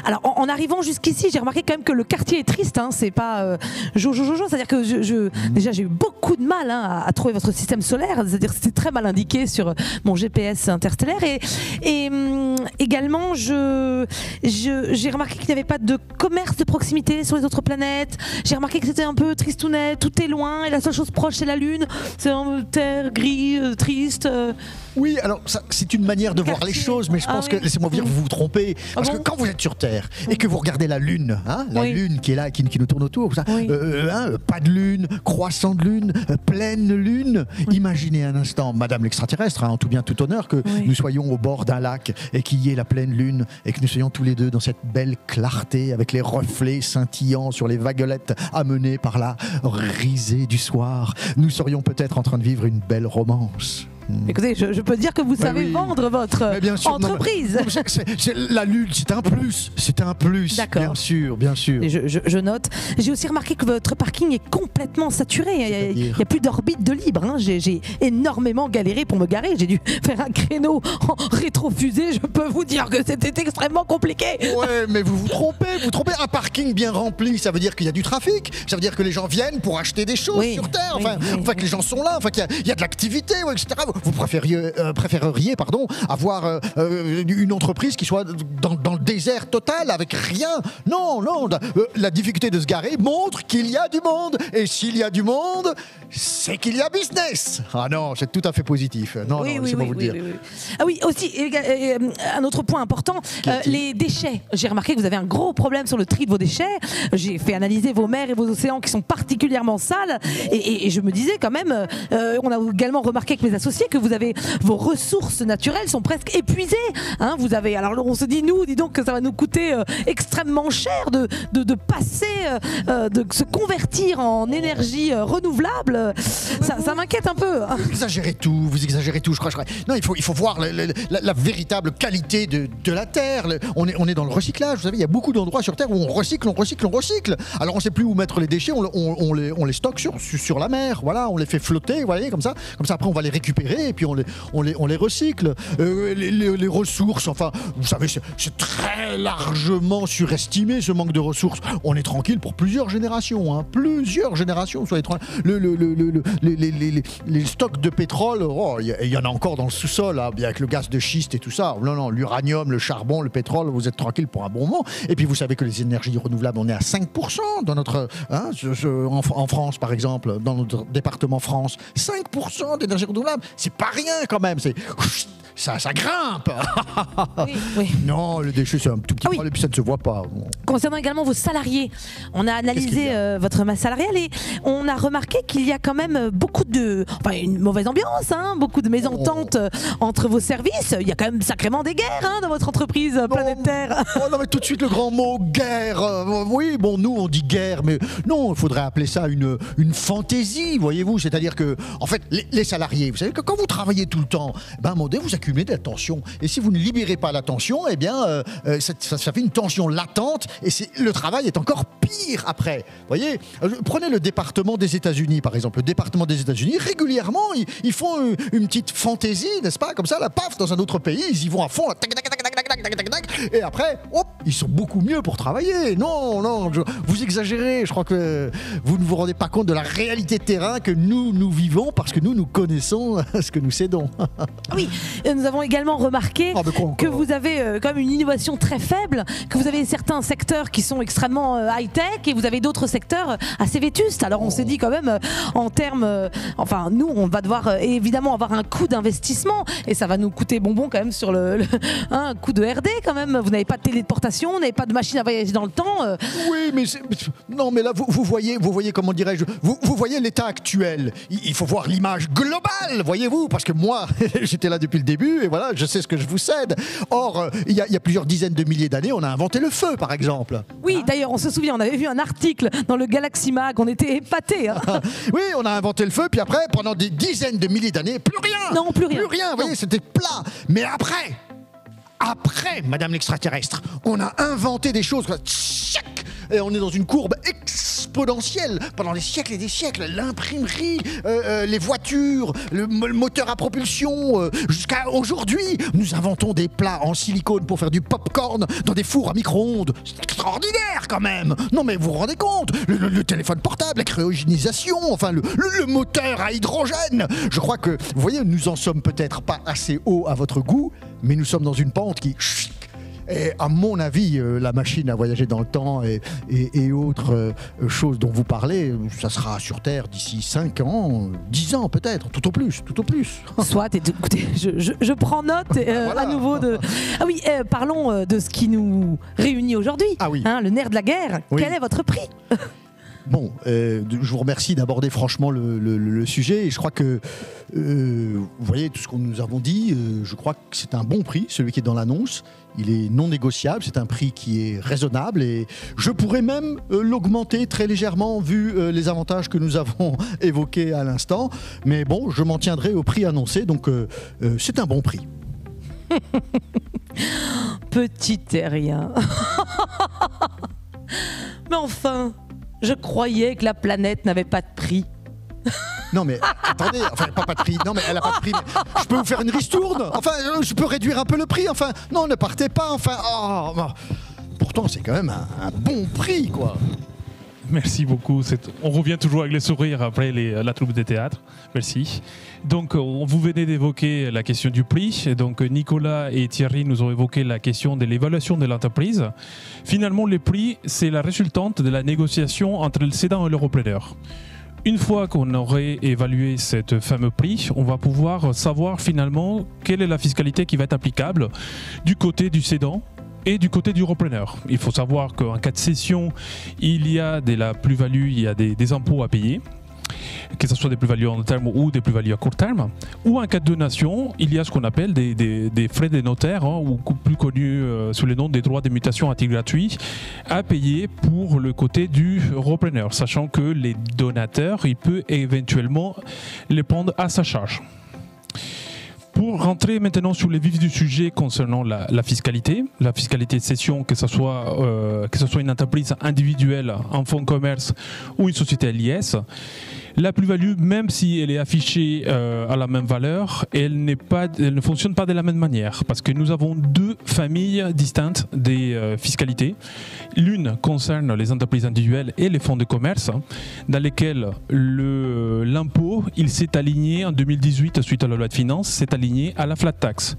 Alors, en arrivant jusqu'ici, j'ai remarqué quand même que le quartier est triste. C'est pas jojo. C'est-à-dire que déjà, j'ai eu beaucoup de mal à trouver votre système solaire. C'est-à-dire que c'était très mal indiqué sur mon GPS interstellaire. Et également, j'ai remarqué qu'il n'y avait pas de commerce de proximité sur les autres planètes. J'ai remarqué que c'était un peu tristounet. Tout est loin et la seule chose proche, c'est la Lune. C'est un terre gris, triste. Oui, alors c'est une manière de voir les choses, mais je pense que, laissez-moi vous dire, vous vous trompez. Parce que quand vous êtes sur Terre et que vous regardez la Lune, Lune qui est là, qui nous tourne autour, ça, pas de Lune, croissant de Lune, pleine Lune. Imaginez un instant, madame l'extraterrestre, en tout bien tout honneur, que nous soyons au bord d'un lac et qu'il y ait la pleine Lune et que nous soyons tous les deux dans cette belle clarté avec les reflets scintillants sur les vaguelettes amenées par la risée du soir. Nous serions peut-être en train de vivre une belle romance. Écoutez, je peux dire que vous savez vendre votre entreprise. La Lune, c'est un plus. C'est un plus. D'accord. Bien sûr. Et je note. J'ai aussi remarqué que votre parking est complètement saturé. Il n'y a plus d'orbite de libre. J'ai énormément galéré pour me garer. J'ai dû faire un créneau en rétrofusée. Je peux vous dire que c'était extrêmement compliqué. Ouais, mais vous vous trompez. Un parking bien rempli, ça veut dire qu'il y a du trafic. Ça veut dire que les gens viennent pour acheter des choses sur Terre. Que les gens sont là. Qu'il y a de l'activité, etc. Vous préféreriez avoir une entreprise qui soit dans le désert total avec rien. Non, la difficulté de se garer montre qu'il y a du monde, et s'il y a du monde, c'est qu'il y a business. Ah non, c'est tout à fait positif. Laissez-moi vous le dire. Ah oui, aussi un autre point important, les déchets. J'ai remarqué que vous avez un gros problème sur le tri de vos déchets. J'ai fait analyser vos mers et vos océans qui sont particulièrement sales, et je me disais quand même, on a également remarqué avec mes associés que vous avez vos ressources naturelles sont presque épuisées. Vous avez, alors on se dit dis donc que ça va nous coûter extrêmement cher de passer, de se convertir en énergie renouvelable. Ça m'inquiète un peu. Vous exagérez tout, je crois. Non, il faut voir la véritable qualité de la terre. On est dans le recyclage. Vous savez, il y a beaucoup d'endroits sur Terre où on recycle. Alors on ne sait plus où mettre les déchets. On les stocke sur la mer. Voilà, on les fait flotter. Vous voyez, comme ça après on va les récupérer et puis on les recycle. Les ressources, enfin, vous savez, c'est très largement surestimé ce manque de ressources. On est tranquille pour plusieurs générations. Soyez tranquilles. Les stocks de pétrole, il y en a encore dans le sous-sol, avec le gaz de schiste et tout ça. Non, l'uranium, le charbon, le pétrole, vous êtes tranquille pour un bon moment. Et puis vous savez que les énergies renouvelables, on est à 5% dans notre, en France par exemple, dans notre département France, 5% d'énergie renouvelable, c'est pas rien quand même. Ça grimpe. Oui. Non, le déchet, c'est un tout petit problème, puis ça ne se voit pas. Concernant également vos salariés, on a analysé votre masse salariale et on a remarqué qu'il y a quand même une mauvaise ambiance, beaucoup de mésententes entre vos services. Il y a quand même sacrément des guerres dans votre entreprise planétaire. Non, mais tout de suite le grand mot guerre. Oui, bon, nous on dit guerre, mais non, il faudrait appeler ça une fantaisie, voyez-vous. C'est-à-dire que, en fait, les salariés, vous savez que quand vous travaillez tout le temps, vous accumulez accumuler de la tension. Et si vous ne libérez pas la tension, eh bien, ça fait une tension latente et le travail est encore pire après. Vous voyez, prenez le département des États-Unis, par exemple. Le département des États-Unis, régulièrement, ils font une petite fantaisie, n'est-ce pas? Comme ça, là, paf, dans un autre pays, ils y vont à fond, là, tac, tac, tac, tac, tac, tac, tac, tac, et après, hop, ils sont beaucoup mieux pour travailler. Non, vous exagérez. Je crois que vous ne vous rendez pas compte de la réalité de terrain que nous vivons parce que nous connaissons ce que nous cédons. Oui, nous avons également remarqué que vous avez quand même une innovation très faible, que vous avez certains secteurs qui sont extrêmement high-tech et vous avez d'autres secteurs assez vétustes. Alors on s'est dit quand même en termes, enfin nous on va devoir évidemment avoir un coût d'investissement et ça va nous coûter bonbon quand même sur un coût de RD quand même. Vous n'avez pas de téléportation, vous n'avez pas de machine à voyager dans le temps. Oui, mais là vous voyez comment dirais-je, vous voyez l'état actuel. Il faut voir l'image globale, voyez-vous, parce que moi j'étais là depuis le début et voilà, je sais ce que je vous cède. Or il y a plusieurs dizaines de milliers d'années, on a inventé le feu par exemple. Oui, d'ailleurs on se souvient, on avait vu un article dans le Galaxy Mag, on était épatés. Hein. Oui, on a inventé le feu, puis après, pendant des dizaines de milliers d'années, plus rien. Non, plus rien. Plus rien, vous voyez, c'était plat. Mais après, Madame l'extraterrestre, on a inventé des choses. Et on est dans une courbe exponentielle pendant des siècles et des siècles. L'imprimerie, les voitures, le moteur à propulsion, jusqu'à aujourd'hui, nous inventons des plats en silicone pour faire du popcorn dans des fours à micro-ondes. C'est extraordinaire quand même. Non mais vous vous rendez compte, le téléphone portable, la cryogénisation, enfin le moteur à hydrogène. Je crois que, vous voyez, nous en sommes peut-être pas assez haut à votre goût, mais nous sommes dans une pente qui... Et à mon avis, la machine à voyager dans le temps et autres choses dont vous parlez, ça sera sur Terre d'ici 5 ans, 10 ans peut-être, tout au plus. Soit, écoutez, je prends note voilà. à nouveau de... Ah oui, parlons de ce qui nous réunit aujourd'hui, ah oui. Le nerf de la guerre. Oui. Quel est votre prix ? Bon, je vous remercie d'aborder franchement le sujet et je crois que, vous voyez tout ce que nous avons dit, je crois que c'est un bon prix, celui qui est dans l'annonce. Il est non négociable, c'est un prix qui est raisonnable et je pourrais même l'augmenter très légèrement vu les avantages que nous avons évoqués à l'instant. Mais bon, je m'en tiendrai au prix annoncé, donc c'est un bon prix. Petit terrien. Mais enfin, je croyais que la planète n'avait pas de prix. Non mais attendez, enfin pas de prix, non mais elle a pas de prix, mais je peux vous faire une ristourne, enfin je peux réduire un peu le prix, enfin non ne partez pas, enfin pourtant c'est quand même un bon prix quoi. Merci beaucoup, on revient toujours avec les sourires après la troupe de théâtre, merci. Donc vous venez d'évoquer la question du prix, donc Nicolas et Thierry nous ont évoqué la question de l'évaluation de l'entreprise. Finalement le prix c'est la résultante de la négociation entre le cédant et le repreneur. Une fois qu'on aurait évalué ce fameux prix, on va pouvoir savoir finalement quelle est la fiscalité qui va être applicable du côté du cédant et du côté du repreneur. Il faut savoir qu'en cas de cession, il y a de la plus-value, il y a des impôts à payer, que ce soit des plus-values en long terme ou des plus-values à court terme. Ou en cas de donation, il y a ce qu'on appelle des frais des notaires, ou plus connus sous le nom des droits de mutation à titre gratuit, à payer pour le côté du repreneur, sachant que les donateurs, il peut éventuellement les prendre à sa charge. Pour rentrer maintenant sur les vifs du sujet concernant la fiscalité de cession, que ce soit une entreprise individuelle, un fonds de commerce ou une société à l'IS, la plus-value, même si elle est affichée à la même valeur, elle ne fonctionne pas de la même manière parce que nous avons deux familles distinctes des fiscalités. L'une concerne les entreprises individuelles et les fonds de commerce, dans lesquels l'impôt, il s'est aligné en 2018 suite à la loi de finances, s'est aligné à la flat tax.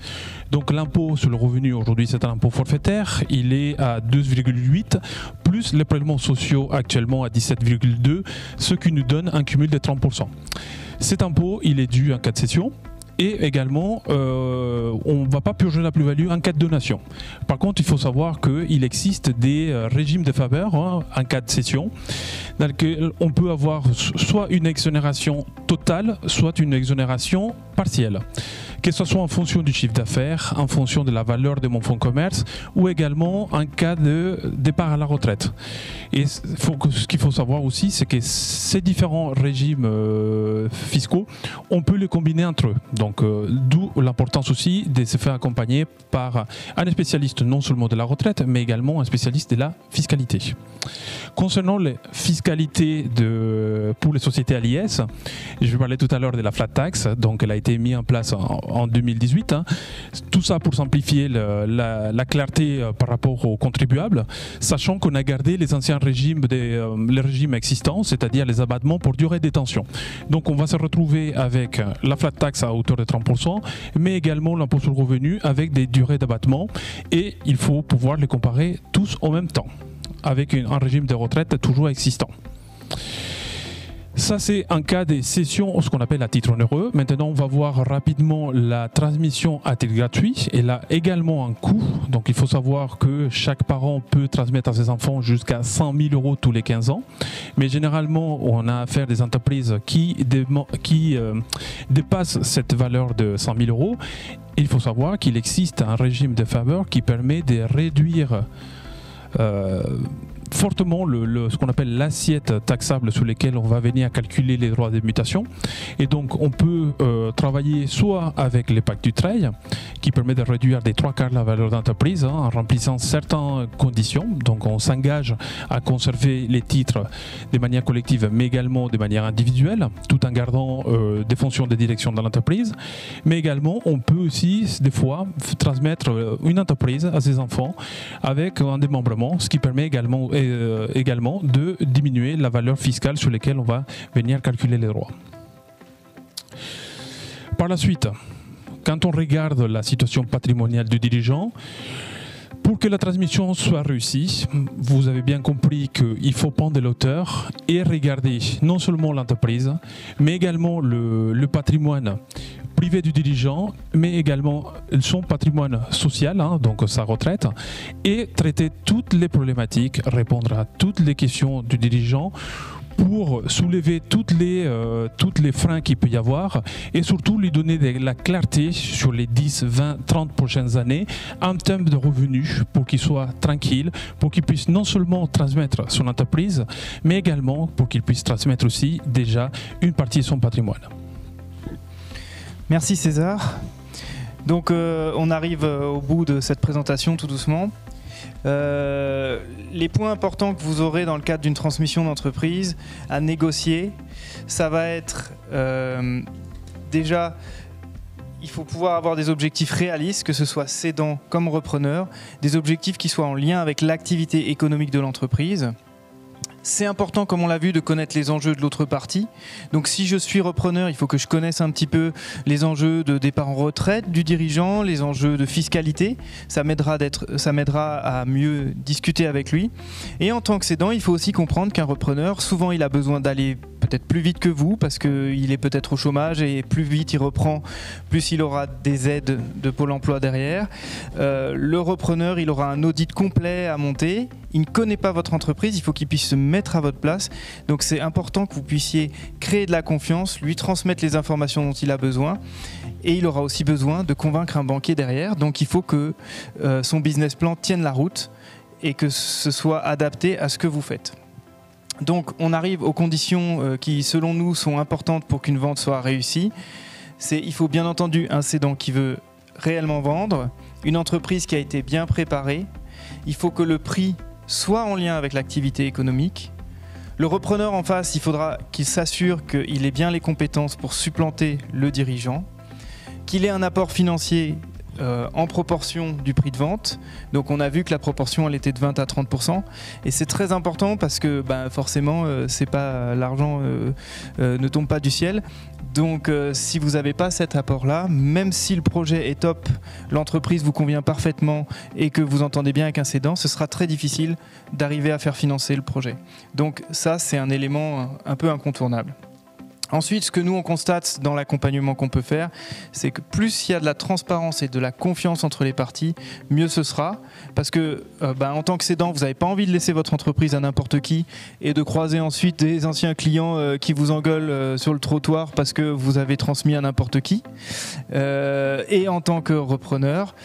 Donc l'impôt sur le revenu aujourd'hui c'est un impôt forfaitaire, il est à 2,8 plus les prélèvements sociaux actuellement à 17,2, ce qui nous donne un cumul de 30%. Cet impôt il est dû en cas de cession. Et également, on ne va pas purger la plus-value en cas de donation. Par contre, il faut savoir qu'il existe des régimes de faveur en cas de cession, dans lequel on peut avoir soit une exonération totale, soit une exonération partielle. que ce soit en fonction du chiffre d'affaires, en fonction de la valeur de mon fonds de commerce ou également en cas de départ à la retraite. Et ce qu'il faut savoir aussi, c'est que ces différents régimes fiscaux, on peut les combiner entre eux. Donc, d'où l'importance aussi de se faire accompagner par un spécialiste non seulement de la retraite, mais également un spécialiste de la fiscalité. Concernant les fiscalités pour les sociétés à l'IS, je parlais tout à l'heure de la flat tax, donc elle a été mise en place en 2018. Tout ça pour simplifier la clarté par rapport aux contribuables, sachant qu'on a gardé les anciens régimes, les régimes existants, c'est-à-dire les abattements pour durée de détention. Donc on va se retrouver avec la flat tax à hauteur de 30%, mais également l'impôt sur le revenu avec des durées d'abattement, et il faut pouvoir les comparer tous en même temps, avec un régime de retraite toujours existant. Ça, c'est un cas de cession, ce qu'on appelle à titre onéreux. Maintenant, on va voir rapidement la transmission à titre gratuit. Elle a également un coût. Donc, il faut savoir que chaque parent peut transmettre à ses enfants jusqu'à 100 000 € tous les 15 ans. Mais généralement, on a affaire à des entreprises qui dépassent cette valeur de 100 000 €. Il faut savoir qu'il existe un régime de faveur qui permet de réduire fortement ce qu'on appelle l'assiette taxable sur laquelle on va venir calculer les droits de mutation. Et donc on peut travailler soit avec les pactes Dutreil qui permet de réduire des 3/4 la valeur d'entreprise en remplissant certaines conditions. Donc on s'engage à conserver les titres de manière collective mais également de manière individuelle tout en gardant des fonctions de direction de l'entreprise. Mais également on peut aussi des fois transmettre une entreprise à ses enfants avec un démembrement, ce qui permet également de diminuer la valeur fiscale sur laquelle on va venir calculer les droits. Par la suite, quand on regarde la situation patrimoniale du dirigeant, pour que la transmission soit réussie, vous avez bien compris qu'il faut prendre de l'auteur et regarder non seulement l'entreprise, mais également le patrimoine privé du dirigeant, mais également son patrimoine social, donc sa retraite, et traiter toutes les problématiques, répondre à toutes les questions du dirigeant pour soulever toutes les freins qu'il peut y avoir et surtout lui donner de la clarté sur les 10, 20, 30 prochaines années en termes de revenus pour qu'il soit tranquille, pour qu'il puisse non seulement transmettre son entreprise, mais également pour qu'il puisse transmettre aussi déjà une partie de son patrimoine. Merci César. Donc on arrive au bout de cette présentation tout doucement. Les points importants que vous aurez dans le cadre d'une transmission d'entreprise à négocier, ça va être déjà, il faut pouvoir avoir des objectifs réalistes, que ce soit cédant comme repreneur, des objectifs qui soient en lien avec l'activité économique de l'entreprise. C'est important, comme on l'a vu, de connaître les enjeux de l'autre partie. Donc si je suis repreneur, il faut que je connaisse un petit peu les enjeux de départ en retraite du dirigeant, les enjeux de fiscalité. Ça m'aidera à mieux discuter avec lui. Et en tant que cédant, il faut aussi comprendre qu'un repreneur, souvent il a besoin d'aller peut-être plus vite que vous parce qu'il est peut-être au chômage et plus vite il reprend, plus il aura des aides de Pôle emploi derrière. Le repreneur, il aura un audit complet à monter. Il ne connaît pas votre entreprise, il faut qu'il puisse se mettre à votre place. Donc c'est important que vous puissiez créer de la confiance, lui transmettre les informations dont il a besoin. Et il aura aussi besoin de convaincre un banquier derrière. Donc il faut que son business plan tienne la route et que ce soit adapté à ce que vous faites. Donc on arrive aux conditions qui, selon nous, sont importantes pour qu'une vente soit réussie. Il faut bien entendu un cédant qui veut réellement vendre, une entreprise qui a été bien préparée. Il faut que le prix soit en lien avec l'activité économique. Le repreneur en face, il faudra qu'il s'assure qu'il ait bien les compétences pour supplanter le dirigeant, qu'il ait un apport financier en proportion du prix de vente. Donc on a vu que la proportion elle était de 20 à 30% et c'est très important parce que forcément c'est pas l'argent ne tombe pas du ciel. Donc si vous n'avez pas cet apport-là, même si le projet est top, l'entreprise vous convient parfaitement et que vous entendez bien avec un cédant, ce sera très difficile d'arriver à faire financer le projet. Donc ça, c'est un élément un peu incontournable. Ensuite, ce que nous on constate dans l'accompagnement qu'on peut faire, c'est que plus il y a de la transparence et de la confiance entre les parties, mieux ce sera. Parce que en tant que cédant, vous n'avez pas envie de laisser votre entreprise à n'importe qui et de croiser ensuite des anciens clients qui vous engueulent sur le trottoir parce que vous avez transmis à n'importe qui. Et en tant que repreneur,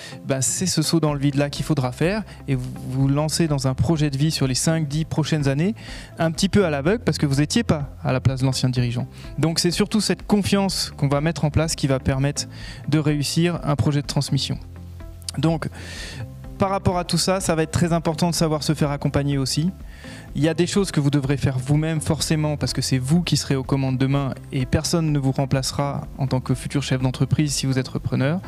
c'est ce saut dans le vide là qu'il faudra faire et vous lancer dans un projet de vie sur les 5-10 prochaines années, un petit peu à l'aveugle parce que vous n'étiez pas à la place de l'ancien dirigeant. Donc c'est surtout cette confiance qu'on va mettre en place qui va permettre de réussir un projet de transmission. Donc par rapport à tout ça, ça va être très important de savoir se faire accompagner aussi. Il y a des choses que vous devrez faire vous-même forcément parce que c'est vous qui serez aux commandes demain et personne ne vous remplacera en tant que futur chef d'entreprise si vous êtes repreneur.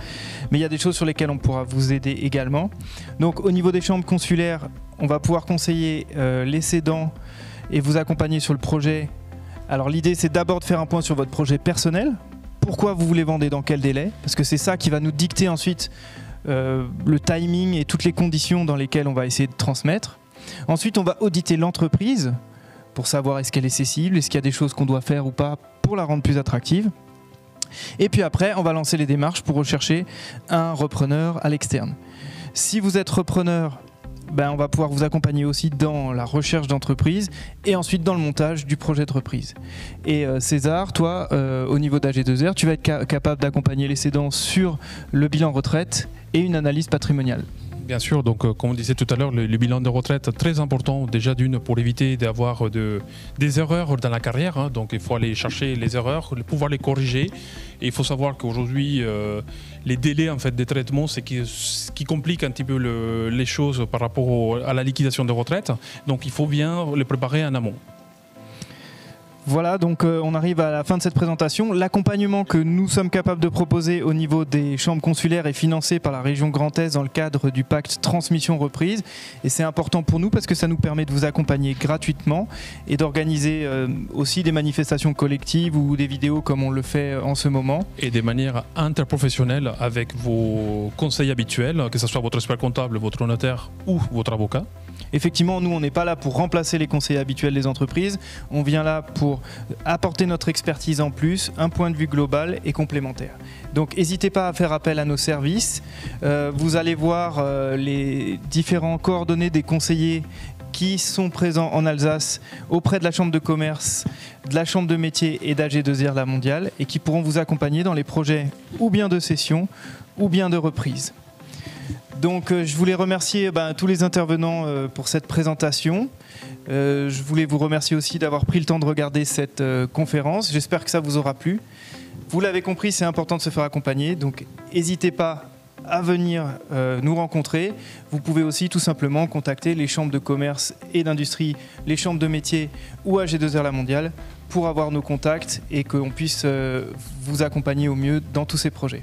Mais il y a des choses sur lesquelles on pourra vous aider également. Donc au niveau des chambres consulaires, on va pouvoir conseiller les cédants et vous accompagner sur le projet. Alors l'idée c'est d'abord de faire un point sur votre projet personnel. Pourquoi vous voulez vendre et dans quel délai? Parce que c'est ça qui va nous dicter ensuite le timing et toutes les conditions dans lesquelles on va essayer de transmettre. Ensuite on va auditer l'entreprise pour savoir est-ce qu'elle est cessible, est-ce qu'il y a des choses qu'on doit faire ou pas pour la rendre plus attractive. Et puis après on va lancer les démarches pour rechercher un repreneur à l'externe. Si vous êtes repreneur, on va pouvoir vous accompagner aussi dans la recherche d'entreprise et ensuite dans le montage du projet de reprise. Et César, toi, au niveau d'AG2R, tu vas être capable d'accompagner les cédants sur le bilan retraite et une analyse patrimoniale. Bien sûr, donc comme on disait tout à l'heure, le bilan de retraite très important, déjà d'une pour éviter d'avoir des erreurs dans la carrière, hein, donc il faut aller chercher les erreurs, pouvoir les corriger. Et il faut savoir qu'aujourd'hui, les délais en fait, des traitements, c'est ce qui complique un petit peu les choses par rapport à la liquidation de retraite. Donc il faut bien les préparer en amont. Voilà, donc on arrive à la fin de cette présentation. L'accompagnement que nous sommes capables de proposer au niveau des chambres consulaires est financé par la région Grand Est dans le cadre du pacte transmission reprise. Et c'est important pour nous parce que ça nous permet de vous accompagner gratuitement et d'organiser aussi des manifestations collectives ou des vidéos comme on le fait en ce moment. Et de manière interprofessionnelle avec vos conseils habituels, que ce soit votre expert comptable, votre notaire ou votre avocat. Effectivement, nous, on n'est pas là pour remplacer les conseillers habituels des entreprises. On vient là pour apporter notre expertise en plus, un point de vue global et complémentaire. Donc, n'hésitez pas à faire appel à nos services. Vous allez voir les différents coordonnées des conseillers qui sont présents en Alsace auprès de la Chambre de commerce, de la Chambre de métier et d'AG2R La Mondiale et qui pourront vous accompagner dans les projets ou bien de cession ou bien de reprise. Donc je voulais remercier tous les intervenants pour cette présentation. Je voulais vous remercier aussi d'avoir pris le temps de regarder cette conférence. J'espère que ça vous aura plu. Vous l'avez compris, c'est important de se faire accompagner. Donc n'hésitez pas à venir nous rencontrer. Vous pouvez aussi tout simplement contacter les chambres de commerce et d'industrie, les chambres de métier ou AG2R La Mondiale pour avoir nos contacts et qu'on puisse vous accompagner au mieux dans tous ces projets.